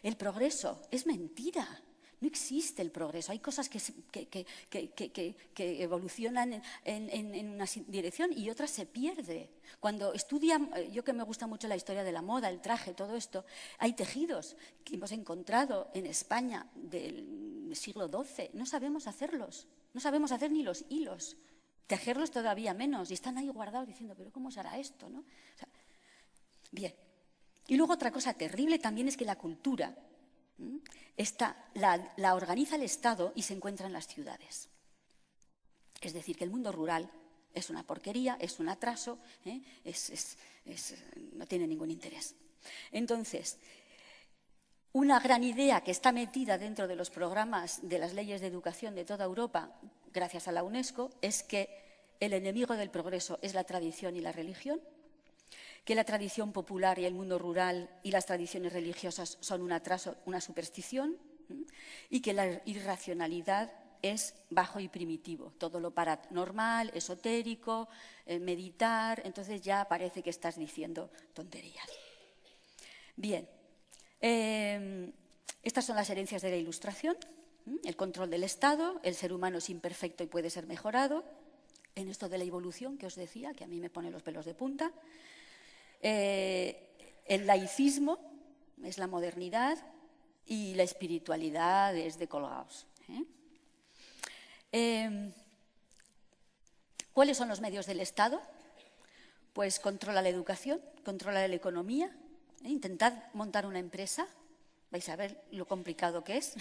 El progreso es mentira. No existe el progreso. Hay cosas que evolucionan en una dirección y otras se pierden. Cuando estudian, yo que me gusta mucho la historia de la moda, el traje, todo esto, hay tejidos que hemos encontrado en España del siglo XII. No sabemos hacerlos. No sabemos hacer ni los hilos. Tejerlos todavía menos. Y están ahí guardados diciendo, ¿pero cómo se hará esto? ¿No? O sea, bien. Y luego otra cosa terrible también es que la cultura la organiza el Estado y se encuentra en las ciudades. Es decir, que el mundo rural es una porquería, es un atraso, no tiene ningún interés. Entonces, una gran idea que está metida dentro de los programas de las leyes de educación de toda Europa, gracias a la UNESCO, es que el enemigo del progreso es la tradición y la religión, que la tradición popular y el mundo rural y las tradiciones religiosas son un atraso, una superstición, y que la irracionalidad es bajo y primitivo, todo lo paranormal, esotérico, meditar, entonces ya parece que estás diciendo tonterías. Bien, Estas son las herencias de la Ilustración. El control del Estado, el ser humano es imperfecto y puede ser mejorado. En esto de la evolución que os decía, que a mí me pone los pelos de punta. El laicismo es la modernidad y la espiritualidad es de colgados. ¿Cuáles son los medios del Estado? Pues controla la educación, controla la economía. Intentad montar una empresa, vais a ver lo complicado que es.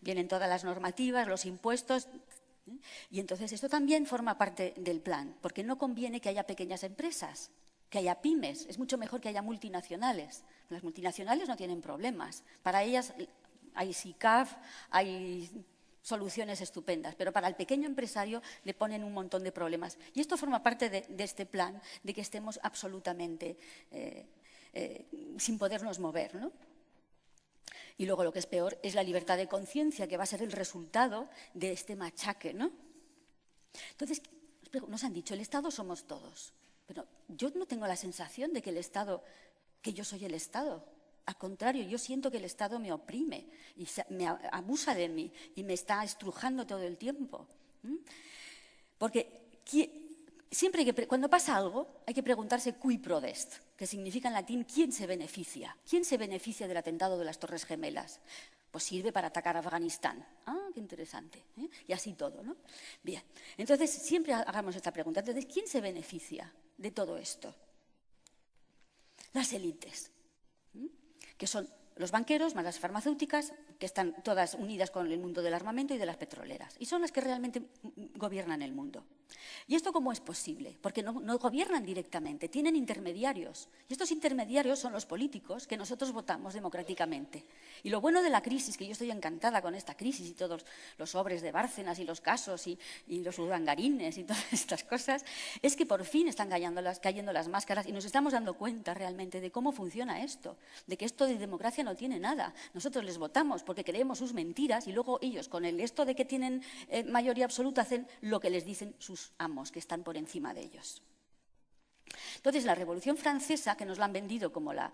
Vienen todas las normativas, los impuestos. Y entonces esto también forma parte del plan, porque no conviene que haya pequeñas empresas, que haya pymes, es mucho mejor que haya multinacionales. Las multinacionales no tienen problemas, para ellas hay SICAF, hay soluciones estupendas, pero para el pequeño empresario le ponen un montón de problemas. Y esto forma parte de este plan, de que estemos absolutamente sin podernos mover, ¿no? Y luego lo que es peor es la libertad de conciencia, que va a ser el resultado de este machaque, ¿no? Entonces, nos han dicho, el Estado somos todos. Pero yo no tengo la sensación de que el Estado, que yo soy el Estado. Al contrario, yo siento que el Estado me oprime y me abusa de mí y me está estrujando todo el tiempo. Porque siempre cuando pasa algo hay que preguntarse cui prodest, que significa en latín ¿quién se beneficia? ¿Quién se beneficia del atentado de las Torres Gemelas? Pues sirve para atacar a Afganistán. Ah, qué interesante. Y así todo, ¿no? Bien, entonces siempre hagamos esta pregunta. Entonces, ¿quién se beneficia de todo esto? Las élites, que son los banqueros más las farmacéuticas, que están todas unidas con el mundo del armamento y de las petroleras. Y son las que realmente gobiernan el mundo. ¿Y esto cómo es posible? Porque no gobiernan directamente, tienen intermediarios. Y estos intermediarios son los políticos que nosotros votamos democráticamente. Y lo bueno de la crisis, que yo estoy encantada con esta crisis y todos los sobres de Bárcenas y los casos y los urdangarines y todas estas cosas, es que por fin están cayendo las máscaras y nos estamos dando cuenta realmente de cómo funciona esto, de que esto de democracia no tiene nada. Nosotros les votamos porque creemos sus mentiras y luego ellos, con esto de que tienen mayoría absoluta, hacen lo que les dicen sus amos, que están por encima de ellos. Entonces, la Revolución Francesa, que nos la han vendido como la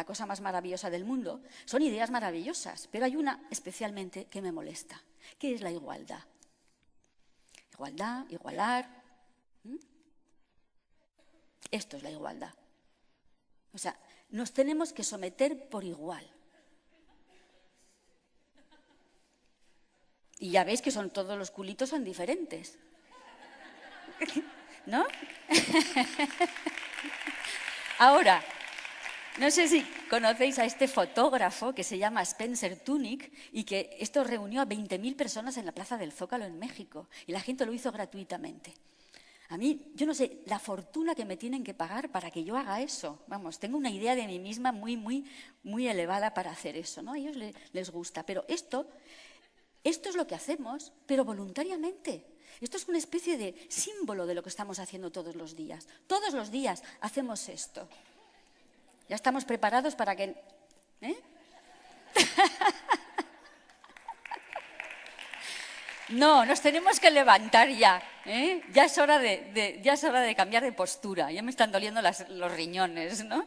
cosa más maravillosa del mundo, son ideas maravillosas, pero hay una especialmente que me molesta, que es la igualdad. Igualdad, igualar. Esto es la igualdad. O sea, nos tenemos que someter por igual. Y ya veis que todos los culitos son diferentes. ¿No? Ahora, no sé si conocéis a este fotógrafo que se llama Spencer Tunick y que esto reunió a 20.000 personas en la Plaza del Zócalo en México y la gente lo hizo gratuitamente. A mí, yo no sé, la fortuna que me tienen que pagar para que yo haga eso. Vamos, tengo una idea de mí misma muy elevada para hacer eso, ¿no? A ellos les gusta, pero esto es lo que hacemos, pero voluntariamente. Esto es una especie de símbolo de lo que estamos haciendo todos los días. Todos los días hacemos esto. Ya estamos preparados para que... No, nos tenemos que levantar ya. Ya es hora de cambiar de postura. Ya me están doliendo los riñones, ¿no?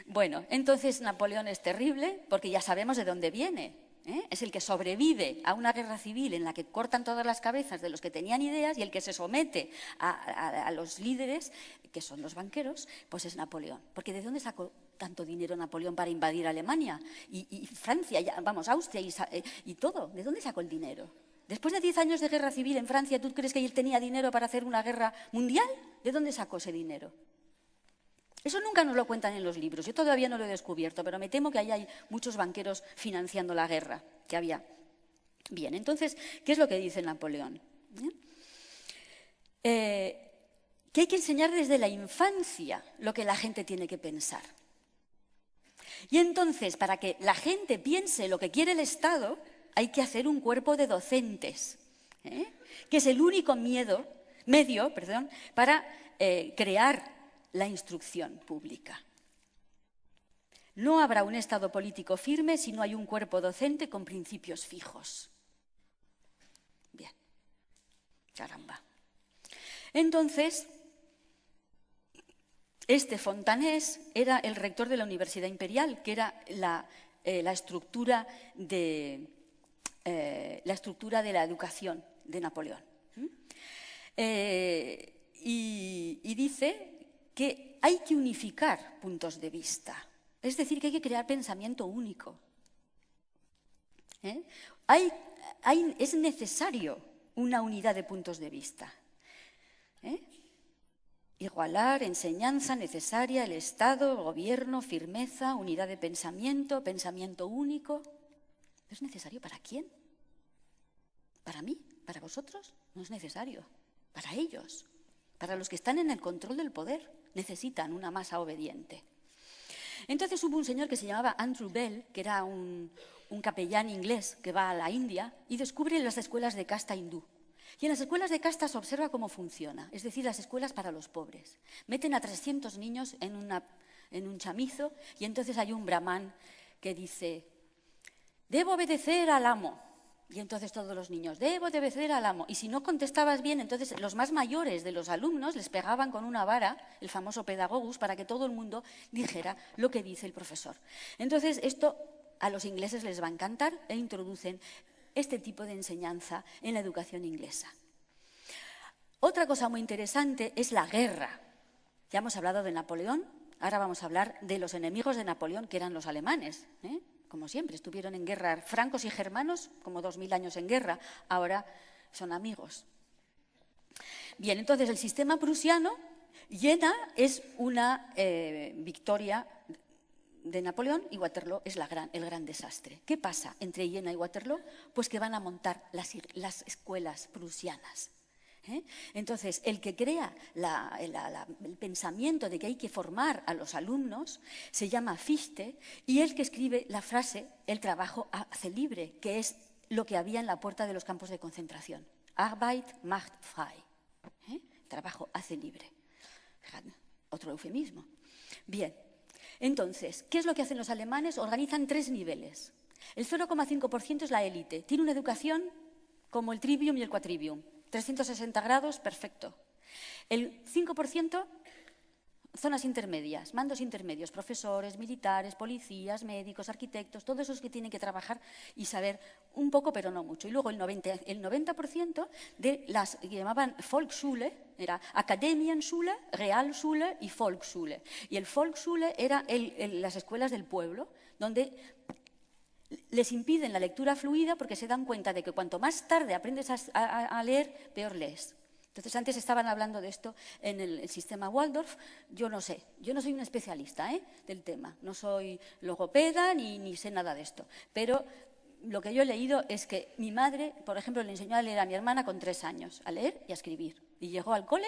Bueno, entonces Napoleón es terrible porque ya sabemos de dónde viene. Es el que sobrevive a una guerra civil en la que cortan todas las cabezas de los que tenían ideas y el que se somete a los líderes, que son los banqueros, pues es Napoleón. Porque ¿de dónde sacó tanto dinero Napoleón para invadir Alemania y Francia, Austria y todo? ¿De dónde sacó el dinero? Después de 10 años de guerra civil en Francia, ¿tú crees que él tenía dinero para hacer una guerra mundial? ¿De dónde sacó ese dinero? Eso nunca nos lo cuentan en los libros. Yo todavía no lo he descubierto, pero me temo que ahí hay muchos banqueros financiando la guerra que había. Bien, entonces, ¿qué es lo que dice Napoleón? Que hay que enseñar desde la infancia lo que la gente tiene que pensar. Y entonces, para que la gente piense lo que quiere el Estado, hay que hacer un cuerpo de docentes, que es el único medio para crear la instrucción pública. No habrá un Estado político firme si no hay un cuerpo docente con principios fijos. Bien, caramba. Entonces, este Fontanés era el rector de la Universidad Imperial, que era la estructura de la educación de Napoleón. Y dice que hay que unificar puntos de vista, es decir, que hay que crear pensamiento único. Es necesario una unidad de puntos de vista. Igualar, enseñanza necesaria, el Estado, el gobierno, firmeza, unidad de pensamiento, pensamiento único. ¿Es necesario para quién? ¿Para mí? ¿Para vosotros? No es necesario. Para ellos, para los que están en el control del poder, necesitan una masa obediente. Entonces hubo un señor que se llamaba Andrew Bell, que era un capellán inglés que va a la India y descubre las escuelas de casta hindú. Y en las escuelas de casta se observa cómo funciona, es decir, las escuelas para los pobres. Meten a 300 niños en un chamizo y entonces hay un brahman que dice: «Debo obedecer al amo». Y entonces todos los niños: «Debo obedecer al amo». Y si no contestabas bien, entonces los más mayores de los alumnos les pegaban con una vara, el famoso pedagogus, para que todo el mundo dijera lo que dice el profesor. Entonces esto a los ingleses les va a encantar e introducen este tipo de enseñanza en la educación inglesa. Otra cosa muy interesante es la guerra. Ya hemos hablado de Napoleón, ahora vamos a hablar de los enemigos de Napoleón, que eran los alemanes. Como siempre, estuvieron en guerra francos y germanos, como 2000 años en guerra, ahora son amigos. Bien, entonces el sistema prusiano, Jena es una victoria de Napoleón y Waterloo es el gran desastre. ¿Qué pasa entre Jena y Waterloo? Pues que van a montar las escuelas prusianas. Entonces, el que crea el pensamiento de que hay que formar a los alumnos se llama Fichte, y el que escribe la frase «el trabajo hace libre», que es lo que había en la puerta de los campos de concentración. Arbeit macht frei. Trabajo hace libre. Otro eufemismo. Bien. Entonces, ¿qué es lo que hacen los alemanes? Organizan 3 niveles. El 0,5% es la élite. Tiene una educación como el trivium y el quadrivium. 360 grados, perfecto. El 5%, zonas intermedias, mandos intermedios, profesores, militares, policías, médicos, arquitectos, todos esos que tienen que trabajar y saber un poco, pero no mucho. Y luego el 90% de las que llamaban Volksschule, era Akademienschule, Realschule y Volksschule. Y el Volksschule era las escuelas del pueblo, donde les impiden la lectura fluida porque se dan cuenta de que cuanto más tarde aprendes a leer, peor lees. Entonces, antes estaban hablando de esto en el sistema Waldorf. Yo no sé, yo no soy una especialista del tema, no soy logopeda ni sé nada de esto, pero lo que yo he leído es que mi madre, por ejemplo, le enseñó a leer a mi hermana con 3 años, a leer y a escribir, y llegó al cole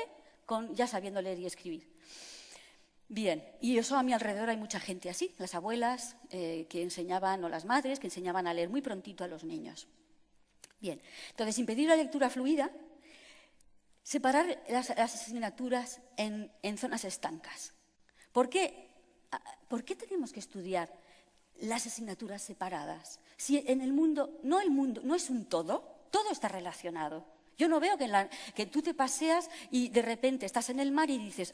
ya sabiendo leer y escribir. Bien, y eso a mi alrededor hay mucha gente así, las abuelas que enseñaban, o las madres que enseñaban a leer muy prontito a los niños. Bien, entonces, impedir la lectura fluida, separar las asignaturas en zonas estancas. ¿Por qué tenemos que estudiar las asignaturas separadas? Si en el mundo no es un todo está relacionado. Yo no veo que tú te paseas y de repente estás en el mar y dices,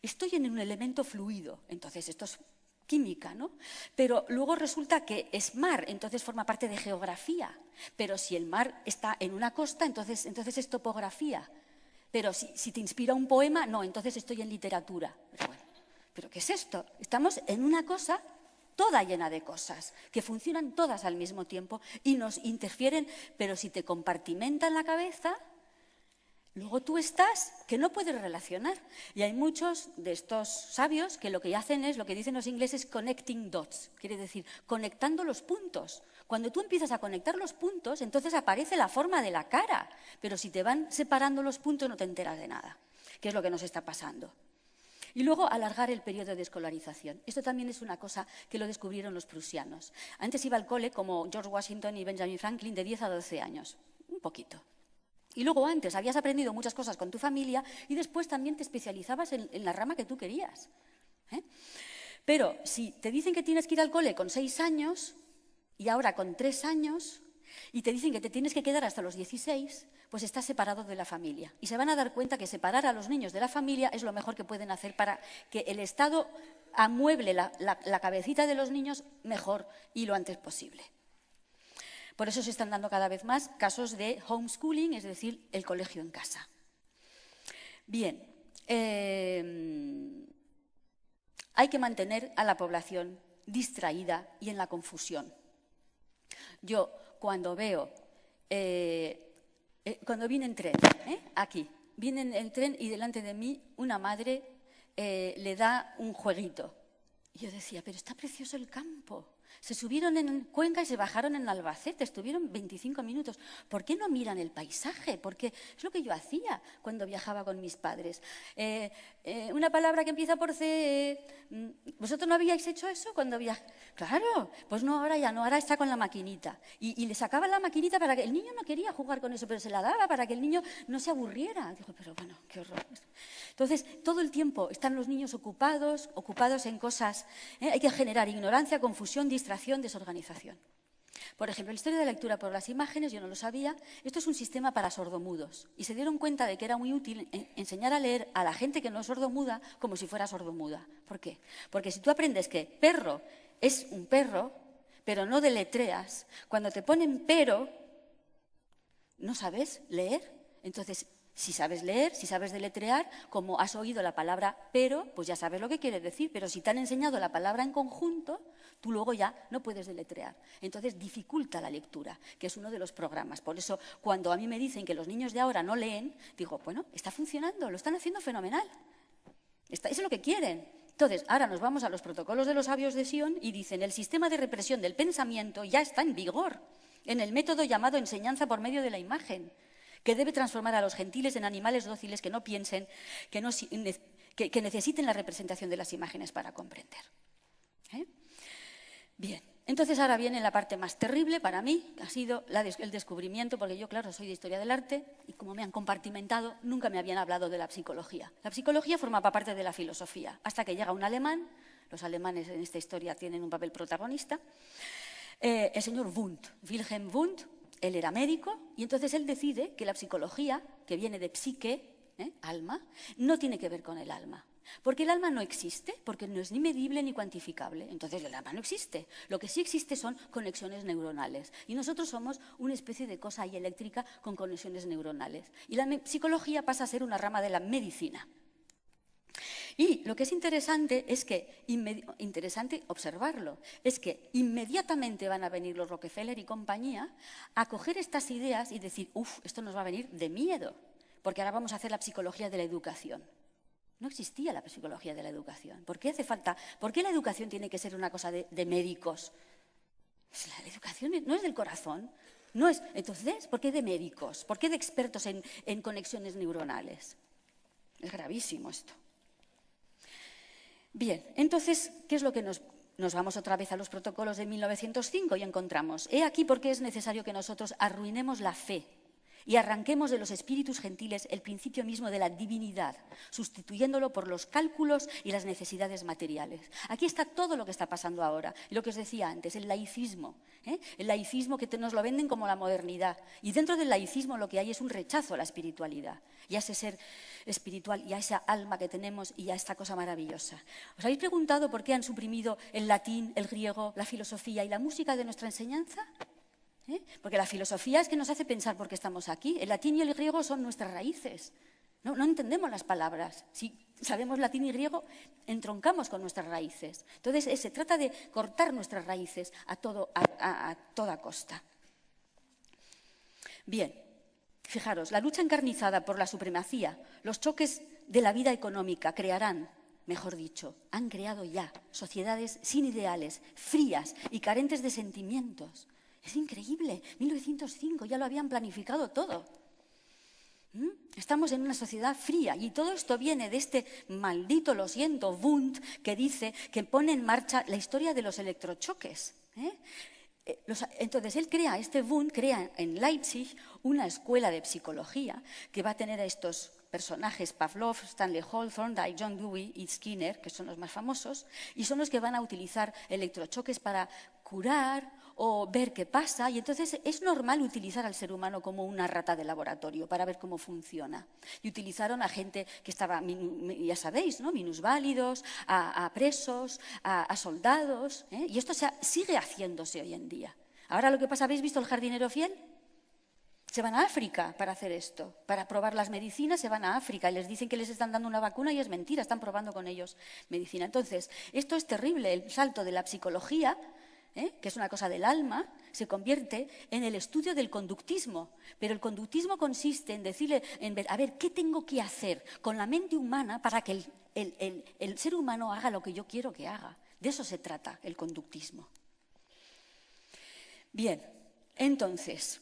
estoy en un elemento fluido, entonces esto es química, ¿no? Pero luego resulta que es mar, entonces forma parte de geografía. Pero si el mar está en una costa, entonces es topografía. Pero si te inspira un poema, no, entonces estoy en literatura. ¿Pero qué es esto? Estamos en una cosa toda llena de cosas, que funcionan todas al mismo tiempo y nos interfieren, pero si te compartimentan la cabeza, luego tú estás que no puedes relacionar. Y hay muchos de estos sabios que lo que hacen es, lo que dicen los ingleses, connecting dots, quiere decir, conectando los puntos. Cuando tú empiezas a conectar los puntos, entonces aparece la forma de la cara, pero si te van separando los puntos no te enteras de nada, que es lo que nos está pasando. Y luego alargar el periodo de escolarización. Esto también es una cosa que lo descubrieron los prusianos. Antes iba al cole, como George Washington y Benjamin Franklin, de 10 a 12 años, un poquito. Y luego antes habías aprendido muchas cosas con tu familia y después también te especializabas en la rama que tú querías. Pero si te dicen que tienes que ir al cole con 6 años y ahora con 3 años, y te dicen que te tienes que quedar hasta los 16, pues estás separado de la familia. Y se van a dar cuenta que separar a los niños de la familia es lo mejor que pueden hacer para que el Estado amueble la cabecita de los niños mejor y lo antes posible. Por eso se están dando cada vez más casos de homeschooling, es decir, el colegio en casa. Bien, hay que mantener a la población distraída y en la confusión. Yo, cuando veo, cuando viene en tren, aquí, viene en tren y delante de mí una madre le da un jueguito. Y yo decía, pero está precioso el campo. Se subieron en Cuenca y se bajaron en Albacete, estuvieron 25 minutos. ¿Por qué no miran el paisaje? Porque es lo que yo hacía cuando viajaba con mis padres. Una palabra que empieza por C. ¿Vosotros no habíais hecho eso cuando viajáis? Claro, pues no, ahora ya no, ahora está con la maquinita. Y le sacaba la maquinita para que el niño no quería jugar con eso, pero se la daba para que el niño no se aburriera. Digo, pero bueno, qué horror. Entonces, todo el tiempo están los niños ocupados en cosas. Hay que generar ignorancia, confusión, distracción, desorganización. Por ejemplo, la historia de la lectura por las imágenes, yo no lo sabía, esto es un sistema para sordomudos. Y se dieron cuenta de que era muy útil enseñar a leer a la gente que no es sordomuda como si fuera sordomuda. ¿Por qué? Porque si tú aprendes que perro es un perro, pero no deletreas, cuando te ponen pero, no sabes leer. Entonces, si sabes leer, si sabes deletrear, como has oído la palabra pero, pues ya sabes lo que quiere decir. Pero si te han enseñado la palabra en conjunto, tú luego ya no puedes deletrear. Entonces dificulta la lectura, que es uno de los programas. Por eso, cuando a mí me dicen que los niños de ahora no leen, digo, bueno, está funcionando, lo están haciendo fenomenal. Eso es lo que quieren. Entonces, ahora nos vamos a los protocolos de los sabios de Sion y dicen, el sistema de represión del pensamiento ya está en vigor, en el método llamado enseñanza por medio de la imagen, que debe transformar a los gentiles en animales dóciles que no piensen, que necesiten la representación de las imágenes para comprender. Bien, entonces ahora viene la parte más terrible para mí, que ha sido el descubrimiento, porque yo, claro, soy de historia del arte y como me han compartimentado, nunca me habían hablado de la psicología. La psicología formaba parte de la filosofía, hasta que llega un alemán, los alemanes en esta historia tienen un papel protagonista, el señor Wundt, Wilhelm Wundt. Él era médico y entonces él decide que la psicología, que viene de psique, alma, no tiene que ver con el alma. Porque el alma no existe, porque no es ni medible ni cuantificable. Entonces el alma no existe. Lo que sí existe son conexiones neuronales. Y nosotros somos una especie de cosa ahí eléctrica con conexiones neuronales. Y la psicología pasa a ser una rama de la medicina. Y lo que es interesante es que, interesante observarlo, es que inmediatamente van a venir los Rockefeller y compañía a coger estas ideas y decir, esto nos va a venir de miedo, porque ahora vamos a hacer la psicología de la educación. No existía la psicología de la educación. ¿Por qué hace falta? ¿Por qué la educación tiene que ser una cosa de médicos? La educación no es del corazón. No es. Entonces, ¿por qué de médicos? ¿Por qué de expertos en conexiones neuronales? Es gravísimo esto. Bien, entonces, ¿qué es lo que nos vamos otra vez a los protocolos de 1905 y encontramos? He aquí por qué es necesario que nosotros arruinemos la fe y arranquemos de los espíritus gentiles el principio mismo de la divinidad, sustituyéndolo por los cálculos y las necesidades materiales. Aquí está todo lo que está pasando ahora, y lo que os decía antes, el laicismo que nos lo venden como la modernidad. Y dentro del laicismo lo que hay es un rechazo a la espiritualidad, y a ese ser espiritual, y a esa alma que tenemos, y a esta cosa maravillosa. ¿Os habéis preguntado por qué han suprimido el latín, el griego, la filosofía y la música de nuestra enseñanza? Porque la filosofía es que nos hace pensar por qué estamos aquí. El latín y el griego son nuestras raíces. No entendemos las palabras. Si sabemos latín y griego, entroncamos con nuestras raíces. Entonces, se trata de cortar nuestras raíces a toda costa. Bien, fijaros, la lucha encarnizada por la supremacía, los choques de la vida económica crearán, mejor dicho, han creado ya sociedades sin ideales, frías y carentes de sentimientos. Es increíble, 1905 ya lo habían planificado todo. Estamos en una sociedad fría y todo esto viene de este maldito, lo siento, Wundt, que dice que pone en marcha la historia de los electrochoques. Entonces Wundt crea en Leipzig una escuela de psicología que va a tener a estos personajes, Pavlov, Stanley Thorndike, John Dewey y Skinner, que son los más famosos, y son los que van a utilizar electrochoques para curar o ver qué pasa. Y entonces es normal utilizar al ser humano como una rata de laboratorio para ver cómo funciona. Y utilizaron a gente que estaba, ya sabéis, ¿no? Minusválidos, a presos, a soldados, ¿eh? Y esto sigue haciéndose hoy en día. Ahora lo que pasa, ¿habéis visto El jardinero fiel? Se van a África para hacer esto, para probar las medicinas, se van a África y les dicen que les están dando una vacuna y es mentira, están probando con ellos medicina. Entonces, esto es terrible, el salto de la psicología, que es una cosa del alma, se convierte en el estudio del conductismo. Pero el conductismo consiste en decirle, en ver, a ver, ¿qué tengo que hacer con la mente humana para que el ser humano haga lo que yo quiero que haga? De eso se trata el conductismo. Bien, entonces,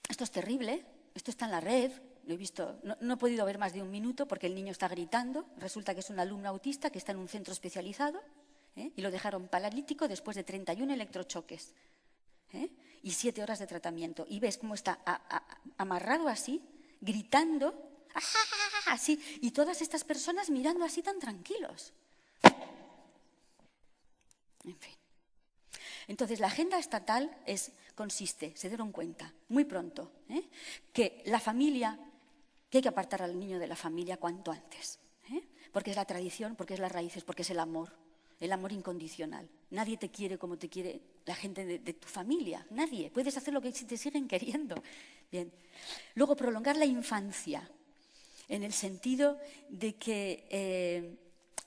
esto es terrible, esto está en la red, lo he visto, no he podido ver más de un minuto porque el niño está gritando, resulta que es un alumno autista que está en un centro especializado, y lo dejaron paralítico después de 31 electrochoques y 7 horas de tratamiento. Y ves cómo está amarrado así, gritando, así, y todas estas personas mirando así tan tranquilos. En fin. Entonces, la agenda estatal consiste, se dieron cuenta, muy pronto, que la familia, que hay que apartar al niño de la familia cuanto antes, porque es la tradición, porque es las raíces, porque es el amor incondicional. Nadie te quiere como te quiere la gente de tu familia, nadie. Puedes hacer lo que te siguen queriendo. Bien. Luego, prolongar la infancia, en el sentido de que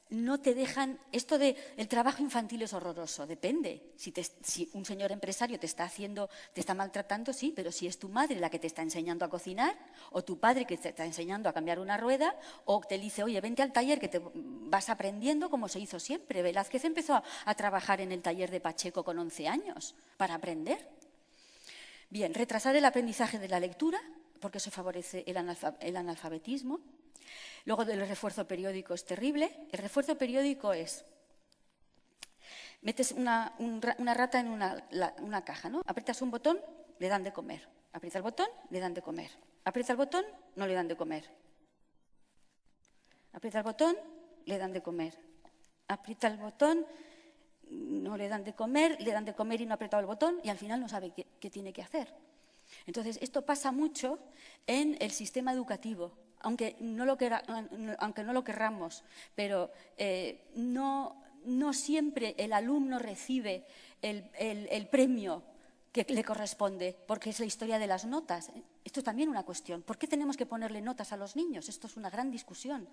no te dejan. Esto de el trabajo infantil es horroroso, depende. Si un señor empresario te está maltratando, sí, pero si es tu madre la que te está enseñando a cocinar, o tu padre que te está enseñando a cambiar una rueda, o te dice, oye, vente al taller que te vas aprendiendo como se hizo siempre. Velázquez empezó a trabajar en el taller de Pacheco con 11 años para aprender. Bien, retrasar el aprendizaje de la lectura, porque eso favorece el analfabetismo. Luego, el refuerzo periódico es terrible. El refuerzo periódico es, metes una rata en una caja, ¿no? Aprietas un botón, le dan de comer. Aprieta el botón, le dan de comer. Aprieta el botón, no le dan de comer. Aprieta el botón, le dan de comer. Aprieta el botón, no le dan de comer y no ha apretado el botón y al final no sabe qué tiene que hacer. Entonces, esto pasa mucho en el sistema educativo. Aunque no lo querramos, pero no siempre el alumno recibe el premio que le corresponde, porque es la historia de las notas. Esto es también una cuestión. ¿Por qué tenemos que ponerle notas a los niños? Esto es una gran discusión,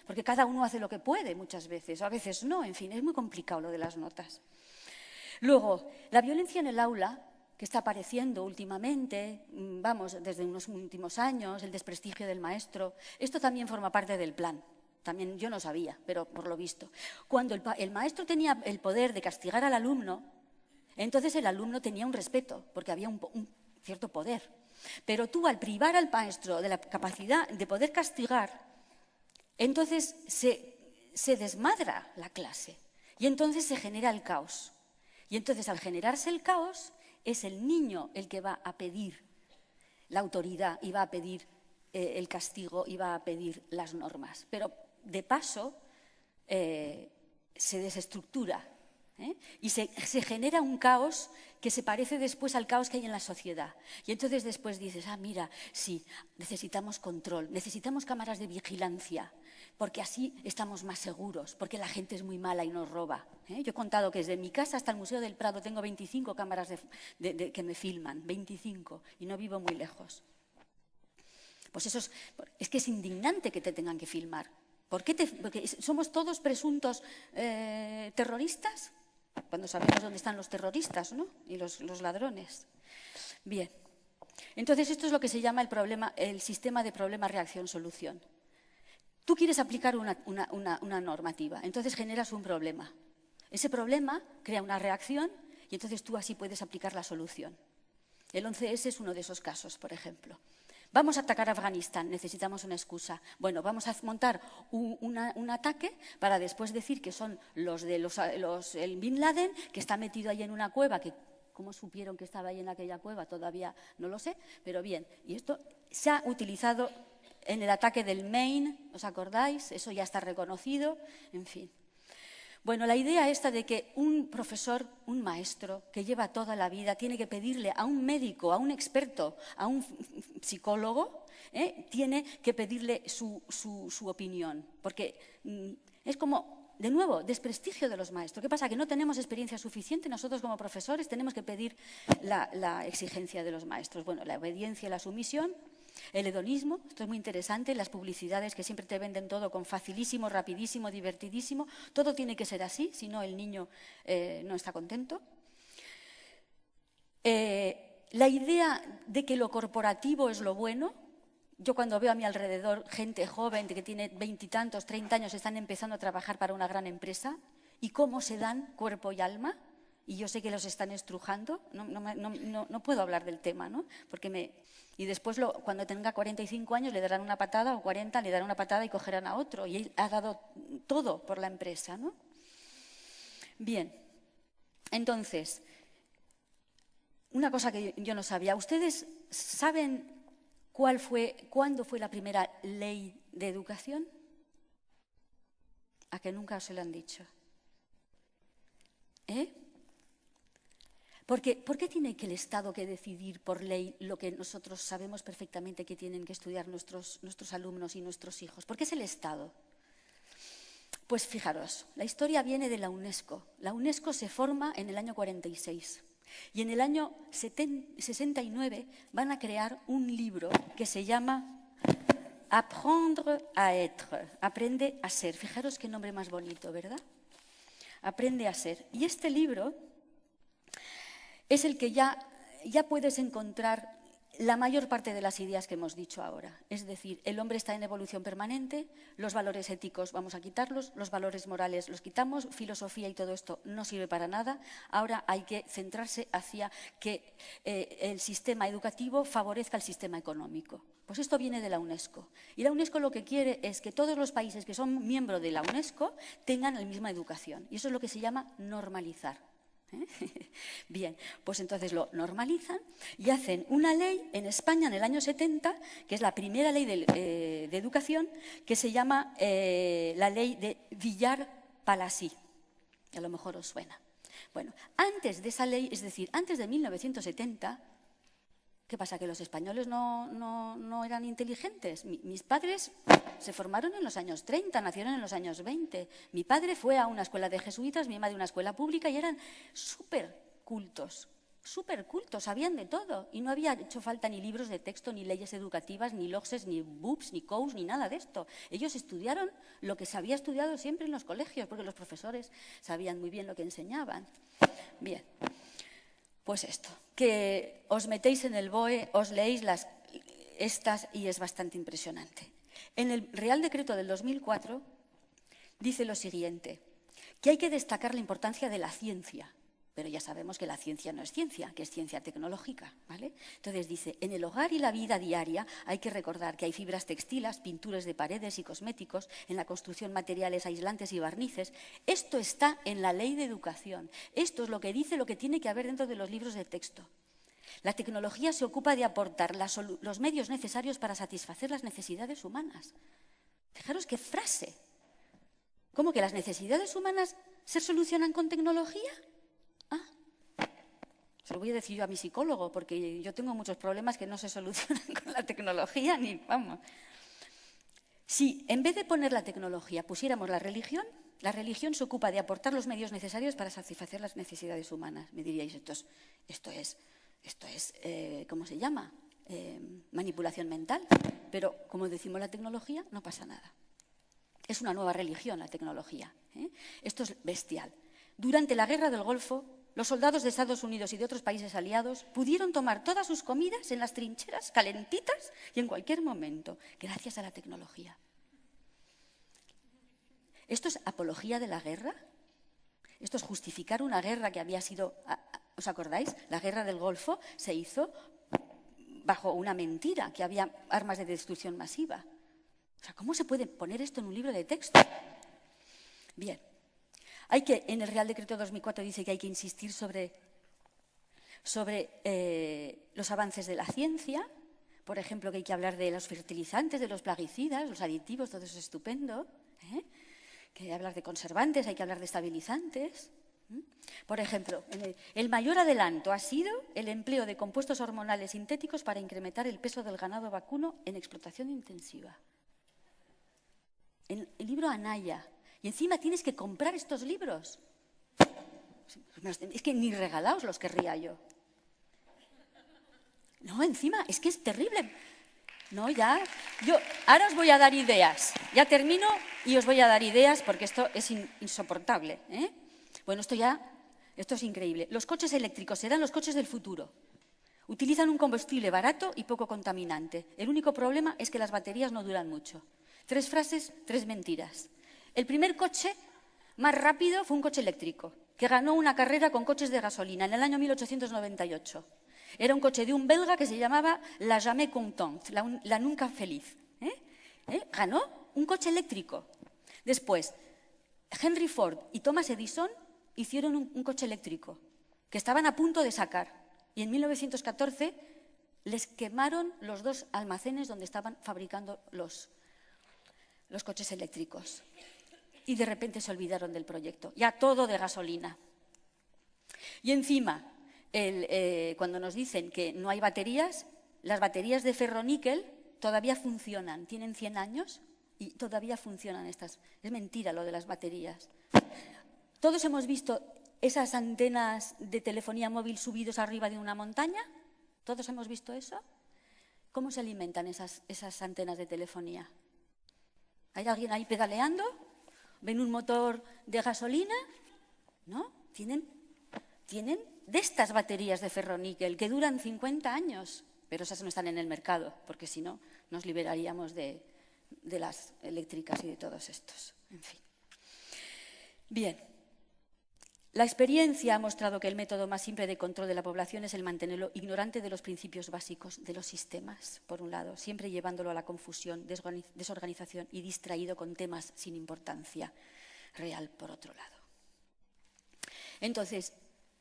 porque cada uno hace lo que puede muchas veces, o a veces no. En fin, es muy complicado lo de las notas. Luego, la violencia en el aula, que está apareciendo últimamente, desde unos últimos años, el desprestigio del maestro. Esto también forma parte del plan. También yo no sabía, pero por lo visto. Cuando el maestro tenía el poder de castigar al alumno, entonces el alumno tenía un respeto, porque había un cierto poder. Pero tú, al privar al maestro de la capacidad de poder castigar, entonces se desmadra la clase y entonces se genera el caos. Y entonces, al generarse el caos, es el niño el que va a pedir la autoridad y va a pedir el castigo y va a pedir las normas. Pero, de paso, se desestructura y se genera un caos que se parece después al caos que hay en la sociedad. Y entonces después dices, mira, sí, necesitamos control, necesitamos cámaras de vigilancia, porque así estamos más seguros, porque la gente es muy mala y nos roba. Yo he contado que desde mi casa hasta el Museo del Prado tengo 25 cámaras que me filman, 25, y no vivo muy lejos. Pues eso es que es indignante que te tengan que filmar. Porque somos todos presuntos terroristas, cuando sabemos dónde están los terroristas, ¿no? Y los ladrones. Bien, entonces esto es lo que se llama el sistema de problema-reacción-solución. Tú quieres aplicar una normativa, entonces generas un problema. Ese problema crea una reacción y entonces tú así puedes aplicar la solución. El 11S es uno de esos casos, por ejemplo. Vamos a atacar a Afganistán, necesitamos una excusa. Bueno, vamos a montar un ataque para después decir que son el Bin Laden, que está metido ahí en una cueva, que ¿cómo supieron que estaba ahí en aquella cueva? Todavía no lo sé, pero bien. Y esto se ha utilizado en el ataque del Maine, ¿os acordáis? Eso ya está reconocido, en fin. Bueno, la idea esta de que un profesor, un maestro que lleva toda la vida tiene que pedirle a un médico, a un experto, a un psicólogo, tiene que pedirle su opinión, porque es como, de nuevo, desprestigio de los maestros. ¿Qué pasa? Que no tenemos experiencia suficiente, nosotros como profesores tenemos que pedir la exigencia de los maestros. Bueno, la obediencia y la sumisión. El hedonismo, esto es muy interesante, las publicidades que siempre te venden todo con facilísimo, rapidísimo, divertidísimo, todo tiene que ser así, si no el niño no está contento. La idea de que lo corporativo es lo bueno, yo cuando veo a mi alrededor gente joven que tiene 20 y tantos, 30 años, están empezando a trabajar para una gran empresa, y cómo se dan cuerpo y alma, y yo sé que los están estrujando, no puedo hablar del tema, ¿no? Y después, cuando tenga 45 años, le darán una patada, o 40, le darán una patada y cogerán a otro. Y él ha dado todo por la empresa, ¿no? Bien, entonces, una cosa que yo no sabía. ¿Ustedes saben cuándo fue la primera ley de educación? ¿A que nunca se lo han dicho? ¿Por qué tiene que el Estado que decidir por ley lo que nosotros sabemos perfectamente que tienen que estudiar nuestros alumnos y nuestros hijos? ¿Por qué es el Estado? Pues fijaros, la historia viene de la UNESCO. La UNESCO se forma en el año 46 y en el año 69 van a crear un libro que se llama Apprendre à être, aprende a ser. Fijaros qué nombre más bonito, ¿verdad? Aprende a ser. Y este libro es el que ya puedes encontrar la mayor parte de las ideas que hemos dicho ahora. Es decir, el hombre está en evolución permanente, los valores éticos vamos a quitarlos, los valores morales los quitamos, filosofía y todo esto no sirve para nada. Ahora hay que centrarse hacia que el sistema educativo favorezca el sistema económico. Pues esto viene de la UNESCO. Y la UNESCO lo que quiere es que todos los países que son miembros de la UNESCO tengan la misma educación. Y eso es lo que se llama normalizar. Bien, pues entonces lo normalizan y hacen una ley en España en el año 70, que es la primera ley de educación, que se llama la ley de Villar-Palasí. A lo mejor os suena. Bueno, antes de esa ley, es decir, antes de 1970, ¿qué pasa? ¿Que los españoles no eran inteligentes? Mis padres se formaron en los años 30, nacieron en los años 20. Mi padre fue a una escuela de jesuitas, mi madre a una escuela pública y eran súper cultos, sabían de todo. Y no había hecho falta ni libros de texto, ni leyes educativas, ni LOGSES, ni BUPS, ni COUS, ni nada de esto. Ellos estudiaron lo que se había estudiado siempre en los colegios, porque los profesores sabían muy bien lo que enseñaban. Bien. Pues esto, que os metéis en el BOE, os leéis estas y es bastante impresionante. En el Real Decreto del 2004 dice lo siguiente, que hay que destacar la importancia de la ciencia, pero ya sabemos que la ciencia no es ciencia, que es ciencia tecnológica, ¿vale? Entonces dice, en el hogar y la vida diaria hay que recordar que hay fibras textiles, pinturas de paredes y cosméticos, en la construcción materiales aislantes y barnices. Esto está en la ley de educación. Esto es lo que dice lo que tiene que haber dentro de los libros de texto. La tecnología se ocupa de aportar los medios necesarios para satisfacer las necesidades humanas. Fijaros qué frase. ¿Cómo que las necesidades humanas se solucionan con tecnología? Se lo voy a decir yo a mi psicólogo, porque yo tengo muchos problemas que no se solucionan con la tecnología, ni vamos. Si en vez de poner la tecnología pusiéramos la religión se ocupa de aportar los medios necesarios para satisfacer las necesidades humanas. Me diríais, esto es ¿cómo se llama? Manipulación mental. Pero como decimos la tecnología, no pasa nada. Es una nueva religión la tecnología. Esto es bestial. Durante la Guerra del Golfo, los soldados de Estados Unidos y de otros países aliados pudieron tomar todas sus comidas en las trincheras, calentitas y en cualquier momento, gracias a la tecnología. ¿Esto es apología de la guerra? ¿Esto es justificar una guerra que había sido... ¿Os acordáis? La Guerra del Golfo se hizo bajo una mentira, que había armas de destrucción masiva. O sea, ¿cómo se puede poner esto en un libro de texto? Bien. En el Real Decreto 2004 dice que hay que insistir sobre los avances de la ciencia, por ejemplo, que hay que hablar de los fertilizantes, de los plaguicidas, los aditivos, todo eso es estupendo, que hay que hablar de conservantes, hay que hablar de estabilizantes. Por ejemplo, el mayor adelanto ha sido el empleo de compuestos hormonales sintéticos para incrementar el peso del ganado vacuno en explotación intensiva. El libro Anaya. Y encima tienes que comprar estos libros. Es que ni regalaos los querría yo. No, encima, es que es terrible. No, ya. Ahora os voy a dar ideas. Ya termino y os voy a dar ideas porque esto es insoportable. Bueno, esto es increíble. Los coches eléctricos serán los coches del futuro. Utilizan un combustible barato y poco contaminante. El único problema es que las baterías no duran mucho. 3 frases, 3 mentiras. El primer coche más rápido fue un coche eléctrico, que ganó una carrera con coches de gasolina en el año 1898. Era un coche de un belga que se llamaba La Jamais Contente, la nunca feliz. Ganó un coche eléctrico. Después, Henry Ford y Thomas Edison hicieron un coche eléctrico que estaban a punto de sacar. Y en 1914 les quemaron los 2 almacenes donde estaban fabricando los coches eléctricos. Y de repente se olvidaron del proyecto. Ya todo de gasolina. Y encima, cuando nos dicen que no hay baterías, las baterías de ferroníquel todavía funcionan. Tienen 100 años y todavía funcionan estas. Es mentira lo de las baterías. Todos hemos visto esas antenas de telefonía móvil subidos arriba de una montaña. ¿Todos hemos visto eso? ¿Cómo se alimentan esas antenas de telefonía? ¿Hay alguien ahí pedaleando? ¿Ven un motor de gasolina? ¿No? Tienen de estas baterías de ferroníquel que duran 50 años, pero esas no están en el mercado, porque si no nos liberaríamos de las eléctricas y de todos estos. En fin. Bien. La experiencia ha mostrado que el método más simple de control de la población es el mantenerlo ignorante de los principios básicos de los sistemas, por un lado, siempre llevándolo a la confusión, desorganización y distraído con temas sin importancia real, por otro lado. Entonces,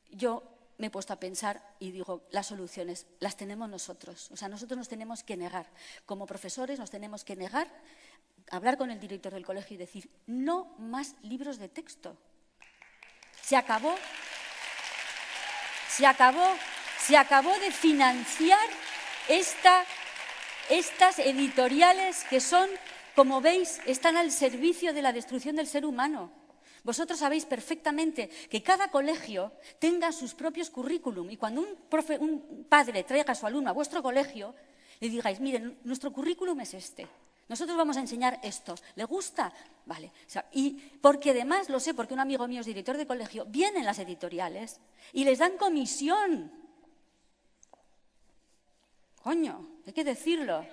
yo me he puesto a pensar y digo, las soluciones las tenemos nosotros. O sea, nosotros nos tenemos que negar. Como profesores nos tenemos que negar, hablar con el director del colegio y decir, no más libros de texto. Se acabó de financiar estas editoriales que son, como veis, están al servicio de la destrucción del ser humano. Vosotros sabéis perfectamente que cada colegio tenga sus propios currículum y cuando un padre traiga a su alumno a vuestro colegio, le digáis, miren, nuestro currículum es este. Nosotros vamos a enseñar esto. ¿Le gusta? Vale. O sea, y porque además, lo sé, porque un amigo mío es director de colegio, vienen las editoriales y les dan comisión. Coño, hay que decirlo.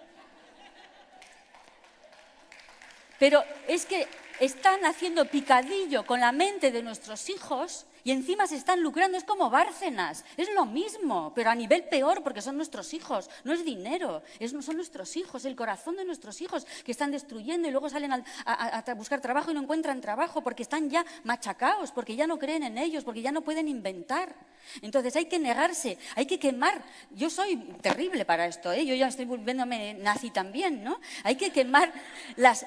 Pero es que están haciendo picadillo con la mente de nuestros hijos y encima se están lucrando. Es como Bárcenas, es lo mismo, pero a nivel peor porque son nuestros hijos, no es dinero, son nuestros hijos, el corazón de nuestros hijos que están destruyendo y luego salen a buscar trabajo y no encuentran trabajo porque están ya machacados, porque ya no creen en ellos, porque ya no pueden inventar. Entonces hay que negarse, hay que quemar. Yo soy terrible para esto, yo ya estoy volviéndome nazi también, ¿no? Hay que quemar las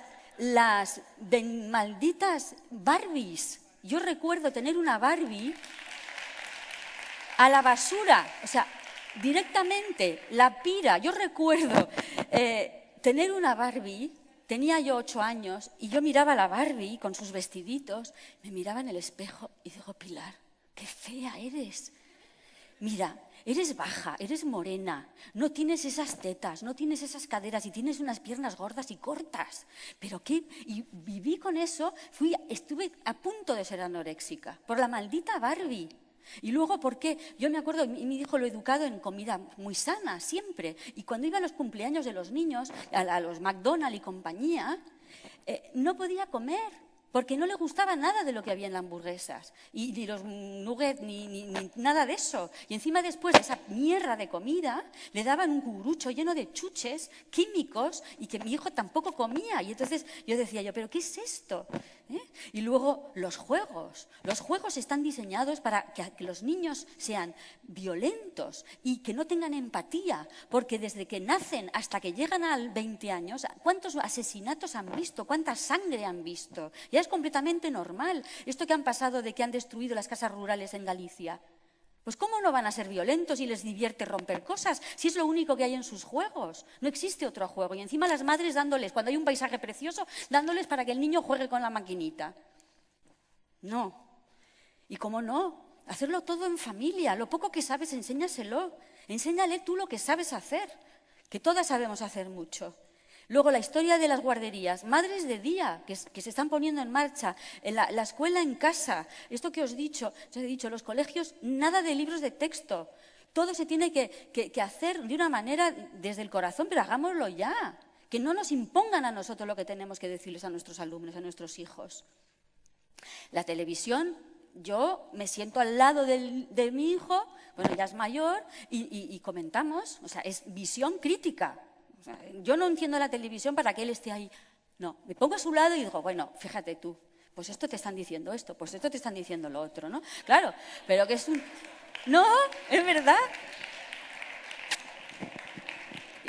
malditas Barbies. Yo recuerdo tener una Barbie a la basura, o sea, directamente, la pira. Yo recuerdo tener una Barbie, tenía yo 8 años, y yo miraba a la Barbie con sus vestiditos, me miraba en el espejo y digo, Pilar, qué fea eres. Mira, eres baja, eres morena, no tienes esas tetas, no tienes esas caderas y tienes unas piernas gordas y cortas. ¿Pero qué? Y viví con eso, estuve a punto de ser anoréxica por la maldita Barbie. Y luego, ¿por qué? Yo me acuerdo, mi hijo lo he educado en comida muy sana, siempre. Y cuando iba a los cumpleaños de los niños, a los McDonald's y compañía, no podía comer. Porque no le gustaba nada de lo que había en las hamburguesas, y ni los nuggets, ni nada de eso. Y encima después de esa mierda de comida, le daban un cucurucho lleno de chuches químicos y que mi hijo tampoco comía. Y entonces yo decía, ¿pero qué es esto? Y luego los juegos. Los juegos están diseñados para que los niños sean violentos y que no tengan empatía, porque desde que nacen hasta que llegan a 20 años, ¿cuántos asesinatos han visto? ¿Cuánta sangre han visto? Ya es completamente normal. Esto que han pasado de que han destruido las casas rurales en Galicia. Pues ¿cómo no van a ser violentos y les divierte romper cosas? Si es lo único que hay en sus juegos. No existe otro juego. Y encima las madres dándoles, cuando hay un paisaje precioso, dándoles para que el niño juegue con la maquinita. No. ¿Y cómo no? Hacerlo todo en familia. Lo poco que sabes, enséñaselo. Enséñale tú lo que sabes hacer, que todas sabemos hacer mucho. Luego la historia de las guarderías, madres de día que se están poniendo en marcha, la escuela en casa, esto que os he dicho, los colegios, nada de libros de texto, todo se tiene que hacer de una manera desde el corazón, pero hagámoslo ya, que no nos impongan a nosotros lo que tenemos que decirles a nuestros alumnos, a nuestros hijos. La televisión, yo me siento al lado de mi hijo, bueno, ya es mayor, y comentamos, o sea, es visión crítica. O sea, yo no entiendo la televisión para que él esté ahí. No, me pongo a su lado y digo, bueno, fíjate tú, pues esto te están diciendo esto, pues esto te están diciendo lo otro, ¿no? Claro, pero que es un... No, es verdad.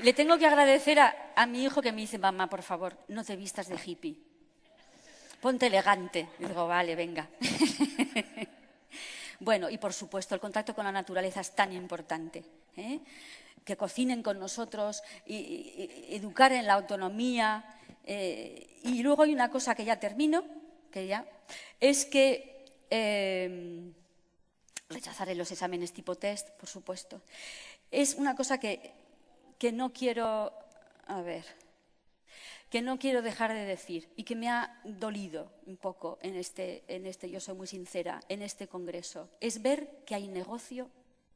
Le tengo que agradecer a mi hijo que me dice, mamá, por favor, no te vistas de hippie. Ponte elegante. Y digo, vale, venga. Bueno, y por supuesto, el contacto con la naturaleza es tan importante, ¿eh? Que cocinen con nosotros, y educar en la autonomía. Y luego hay una cosa que ya termino, es que rechazaré los exámenes tipo test, por supuesto. Es una cosa que no quiero, que no quiero dejar de decir y que me ha dolido un poco en este, yo soy muy sincera, en este congreso, es ver que hay negocio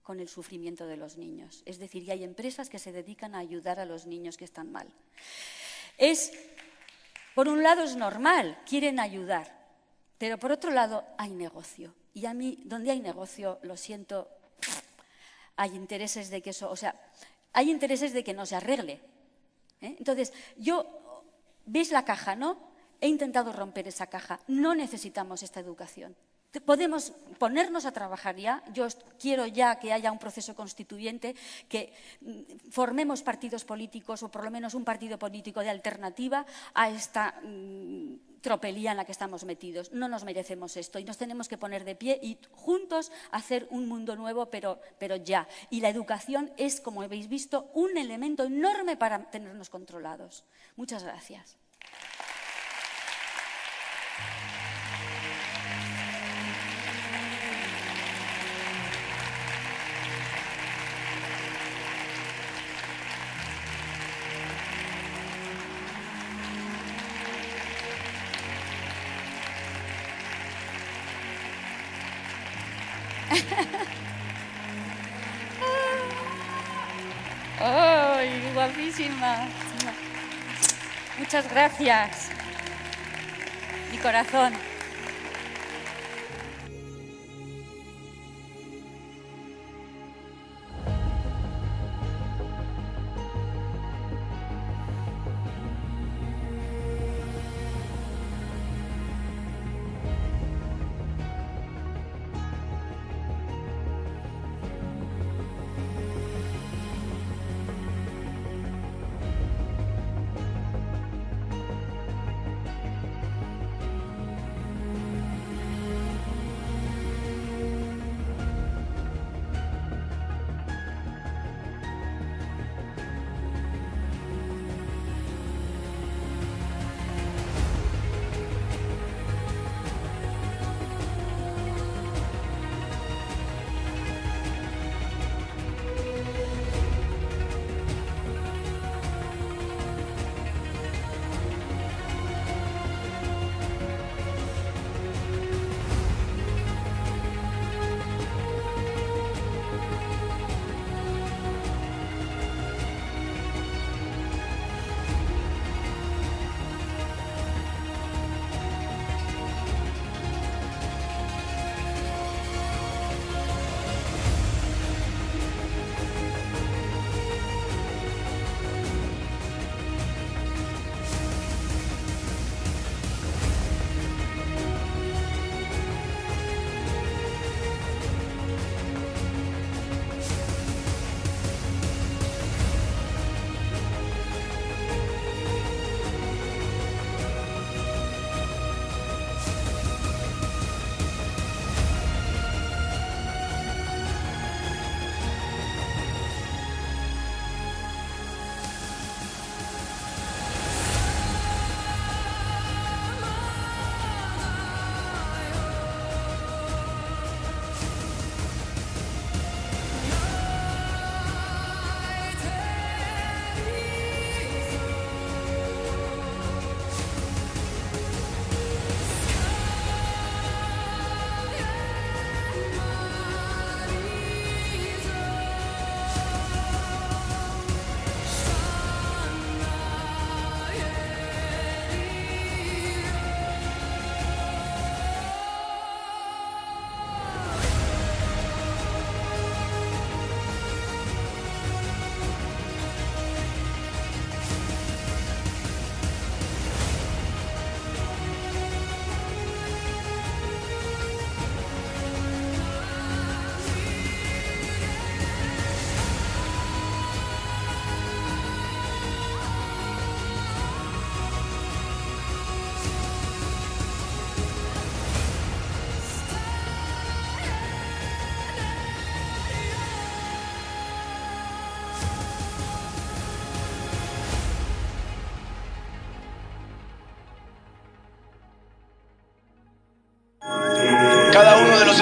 con el sufrimiento de los niños. Es decir, y hay empresas que se dedican a ayudar a los niños que están mal. Por un lado es normal, quieren ayudar, pero por otro lado hay negocio. Y a mí, donde hay negocio, lo siento, hay intereses de que eso, o sea, hay intereses de que no se arregle. Entonces, ¿veis la caja, no? He intentado romper esa caja. No necesitamos esta educación. Podemos ponernos a trabajar ya. Yo quiero ya que haya un proceso constituyente, que formemos partidos políticos o por lo menos un partido político de alternativa a esta tropelía en la que estamos metidos. No nos merecemos esto y nos tenemos que poner de pie y juntos hacer un mundo nuevo, pero ya. Y la educación es, como habéis visto, un elemento enorme para tenernos controlados. Muchas gracias. ¡Ay, guapísima! Muchas gracias. Mi corazón.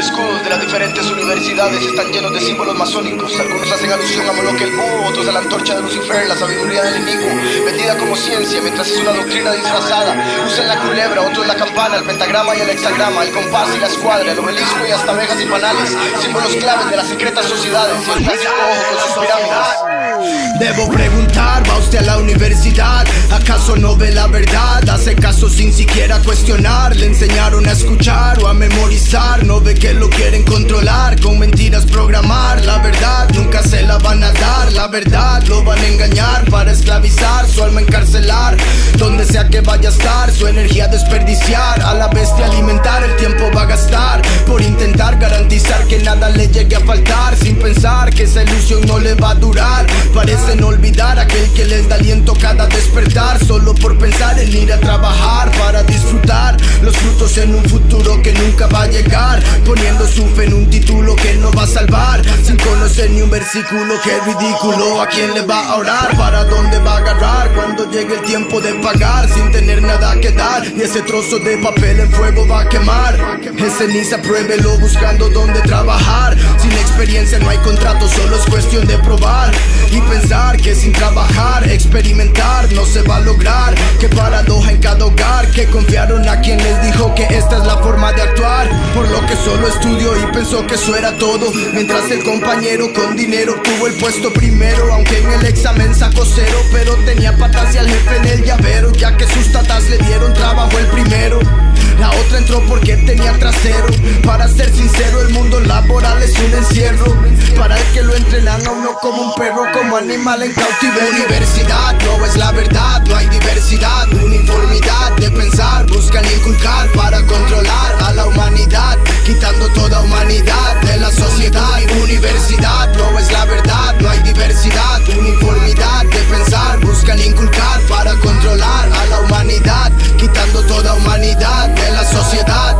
escudos de las diferentes universidades están llenos de símbolos masónicos. Algunos hacen alusión a Moloch el búho, otros a la antorcha de Lucifer, la sabiduría del enemigo, vendida como ciencia, mientras es una doctrina disfrazada. Usan la culebra, otros la campana, el pentagrama y el hexagrama, el compás y la escuadra, el obelisco y hasta abejas y panales, símbolos claves de las secretas sociedades y el clásico ojo con sus pirámides. Debo preguntar, ¿va usted a la universidad? ¿Acaso no ve la verdad? Hace caso sin siquiera cuestionar. Le enseñaron a escuchar o a memorizar. No ve que lo quieren controlar, con mentiras programar. La verdad nunca se la van a dar. La verdad lo van a engañar para esclavizar, su alma encarcelar. Donde sea que vaya a estar, su energía desperdiciar. A la bestia alimentar, el tiempo va a gastar por intentar garantizar que nada le llegue a faltar, sin pensar que esa ilusión no le va a durar. Parecen olvidar aquel que les da aliento cada despertar, solo por pensar en ir a trabajar para disfrutar los frutos en un futuro que nunca va a llegar, poniendo su fe en un título que no va a salvar, sin conocer ni un versículo. Qué ridículo, ¿a quién le va a orar? ¿Para dónde va a agarrar cuando llegue el tiempo de pagar sin tener nada que dar? Y ese trozo de papel en fuego va a quemar. En ceniza pruébelo buscando dónde trabajar. Sin experiencia no hay contrato, solo es cuestión de probar y pensar que sin trabajar, experimentar no se va a lograr. Qué paradoja en cada hogar, que confiaron a quien les dijo que esta es la forma de actuar, por lo que solo estudió y pensó que eso era todo, mientras el compañero con dinero obtuvo el puesto primero. Aunque en el examen sacó 0, pero tenía patas y al jefe en el llavero, ya que sus tatas le dieron trabajo el primero. La otra entró porque tenía trasero. Para ser sincero, el mundo laboral es un encierro para el que lo entrenan a uno como un perro, como animal en cautiverio. Universidad no es la verdad, no hay diversidad, uniformidad de pensar, buscan inculcar para controlar a la humanidad, quitando toda humanidad de la sociedad. Universidad no es la verdad, no hay diversidad, uniformidad de pensar, buscan inculcar para controlar a la humanidad, quitando toda humanidad de la sociedad.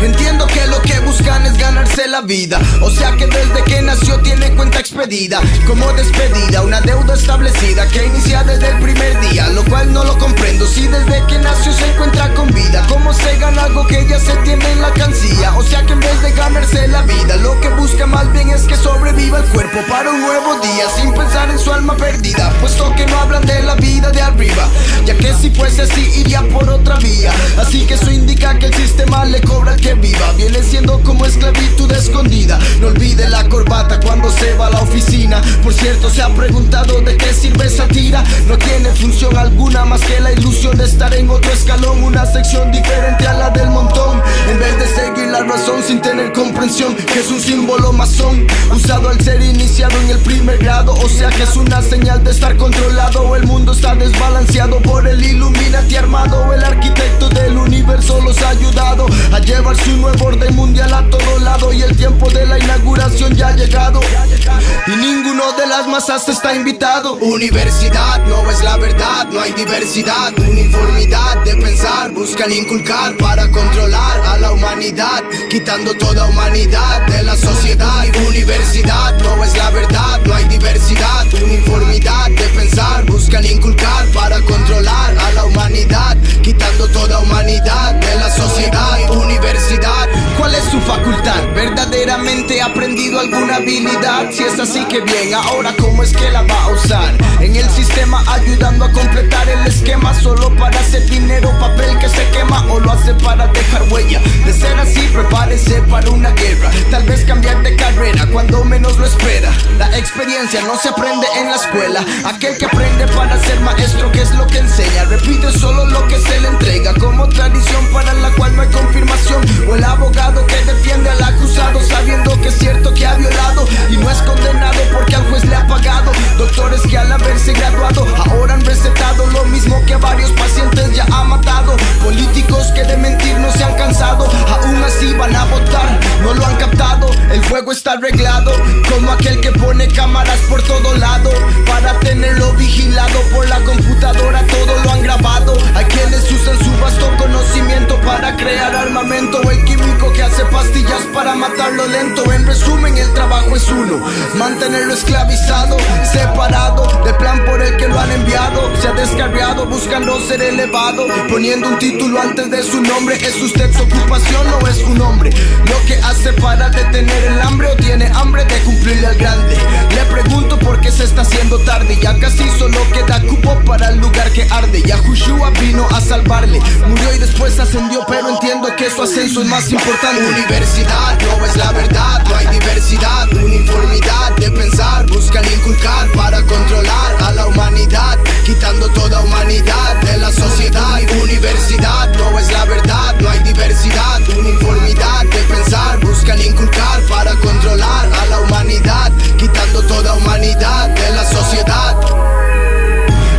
Entiendo que lo que buscan es ganarse la vida, o sea que desde que nació tiene cuenta expedida, como despedida, una deuda establecida que inicia desde el primer día, lo cual no lo comprendo. Si desde que nació se encuentra con vida, ¿cómo se gana algo que ya se tiene en la cancilla? O sea que en vez de ganarse la vida, lo que busca más bien es que sobreviva el cuerpo para un nuevo día, sin pensar en su alma perdida, puesto que no hablan de la vida de arriba, ya que si fuese así iría por otra vía. Así que eso indica que el sistema le cobra al que viva, viene siendo como esclavitud escondida. No olvide la corbata cuando se va a la oficina. Por cierto, se ha preguntado de qué sirve esa tira. No tiene función alguna más que la ilusión de estar en otro escalón, una sección diferente a la del montón, en vez de seguir la razón sin tener comprensión que es un símbolo masón, usado al ser iniciado en el primer grado. O sea que es una señal de estar controlado. El mundo está desbalanceado por el Illuminati armado. El arquitecto del universo los ha ayudado a llevar su nuevo orden mundial a todo lado, y el tiempo de la inauguración ya ha llegado y ninguno de las masas está invitado. Universidad no es la verdad, no hay diversidad, uniformidad de pensar, buscan inculcar para controlar a la humanidad, quitando toda humanidad de la sociedad. Universidad no es la verdad, no hay diversidad, uniformidad de pensar, buscan inculcar para controlar a la humanidad, quitando toda humanidad de la sociedad. Universidad, ¿cuál es su facultad? ¿Verdaderamente ha aprendido alguna habilidad? Si es así, que bien, ahora ¿cómo es que la va a usar? En el sistema ayudando a completar el esquema, solo para hacer dinero, papel que se quema, o lo hace para dejar huella. De ser así, prepárese para una guerra, tal vez cambiar de carrera cuando menos lo espera. La experiencia no se aprende en la escuela, aquel que aprende para ser maestro, ¿qué es lo que enseña? Repite solo lo que se le entrega como tradición para la cual no hay confirmación. O el abogado que defiende al acusado sabiendo que es cierto que ha violado y no es condenado porque al juez le ha pagado. Doctores que al haberse graduado ahora han recetado lo mismo que a varios pacientes ya ha matado. Políticos que de mentir no se han cansado, aún así van a votar, no lo han captado. El juego está arreglado, como aquel que pone cámaras por todo lado para tenerlo vigilado. Por la computadora todo lo han grabado. Hay quienes usan su vasto conocimiento para crear armamento, o el químico que hace pastillas para matarlo lento. En resumen, el trabajo es uno, mantenerlo esclavizado, separado de plan por el que lo han enviado se ha descarriado buscando ser elevado, poniendo un título antes de su nombre. ¿Es usted su ocupación o es un hombre? Lo que hace para detener el hambre o tiene hambre de cumplirle al grande. Le pregunto por qué se está haciendo tarde, ya casi solo queda cupo para el lugar que arde. Yahushua vino a salvarle, murió y después ascendió, pero entiendo que su ascenso es más importante. Universidad no es la verdad, no hay diversidad, uniformidad de pensar, buscan inculcar para controlar a la humanidad, quitando toda humanidad de la sociedad. Universidad no es la verdad, no hay diversidad, uniformidad de pensar, buscan inculcar para controlar a la humanidad, quitando toda humanidad de la sociedad.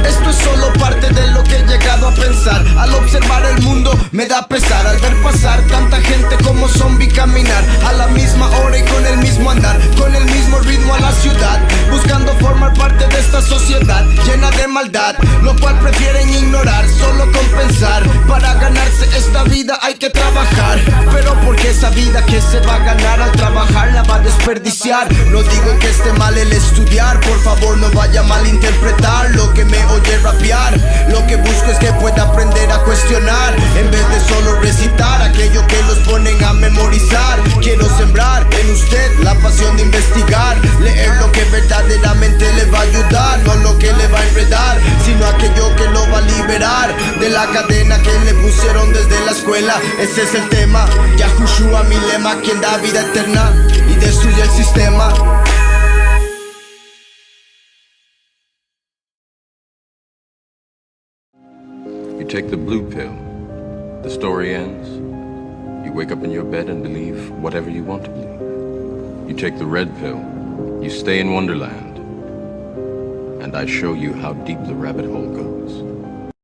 Esto es solo parte de lo que he llegado a pensar. Al observar el mundo me da pesar, al ver pasar tanta gente como zombie caminar a la misma hora y con el mismo andar, con el mismo ritmo a la ciudad, buscando formar parte de esta sociedad llena de maldad, lo cual prefieren ignorar, solo compensar. Para ganarse esta vida hay que trabajar, pero porque esa vida que se va a ganar al trabajar la va a desperdiciar. No digo que esté mal el estudiar, por favor no vaya a malinterpretar lo que me oye rapear. Lo que busco es que pueda aprender a cuestionar en vez de solo recitar aquello que los ponen a memorizar. Quiero sembrar en usted la pasión de investigar, leer lo que verdaderamente le va a ayudar, no lo que le va a enredar, sino aquello que lo va a liberar de la cadena que le pusieron desde la escuela. Ese es el tema, Yahushua mi lema, quien da vida eterna y destruye el sistema. You take the blue pill, the story ends. You wake up in your bed and believe whatever you want to believe. You take the red pill, you stay in Wonderland, and I show you how deep the rabbit hole goes.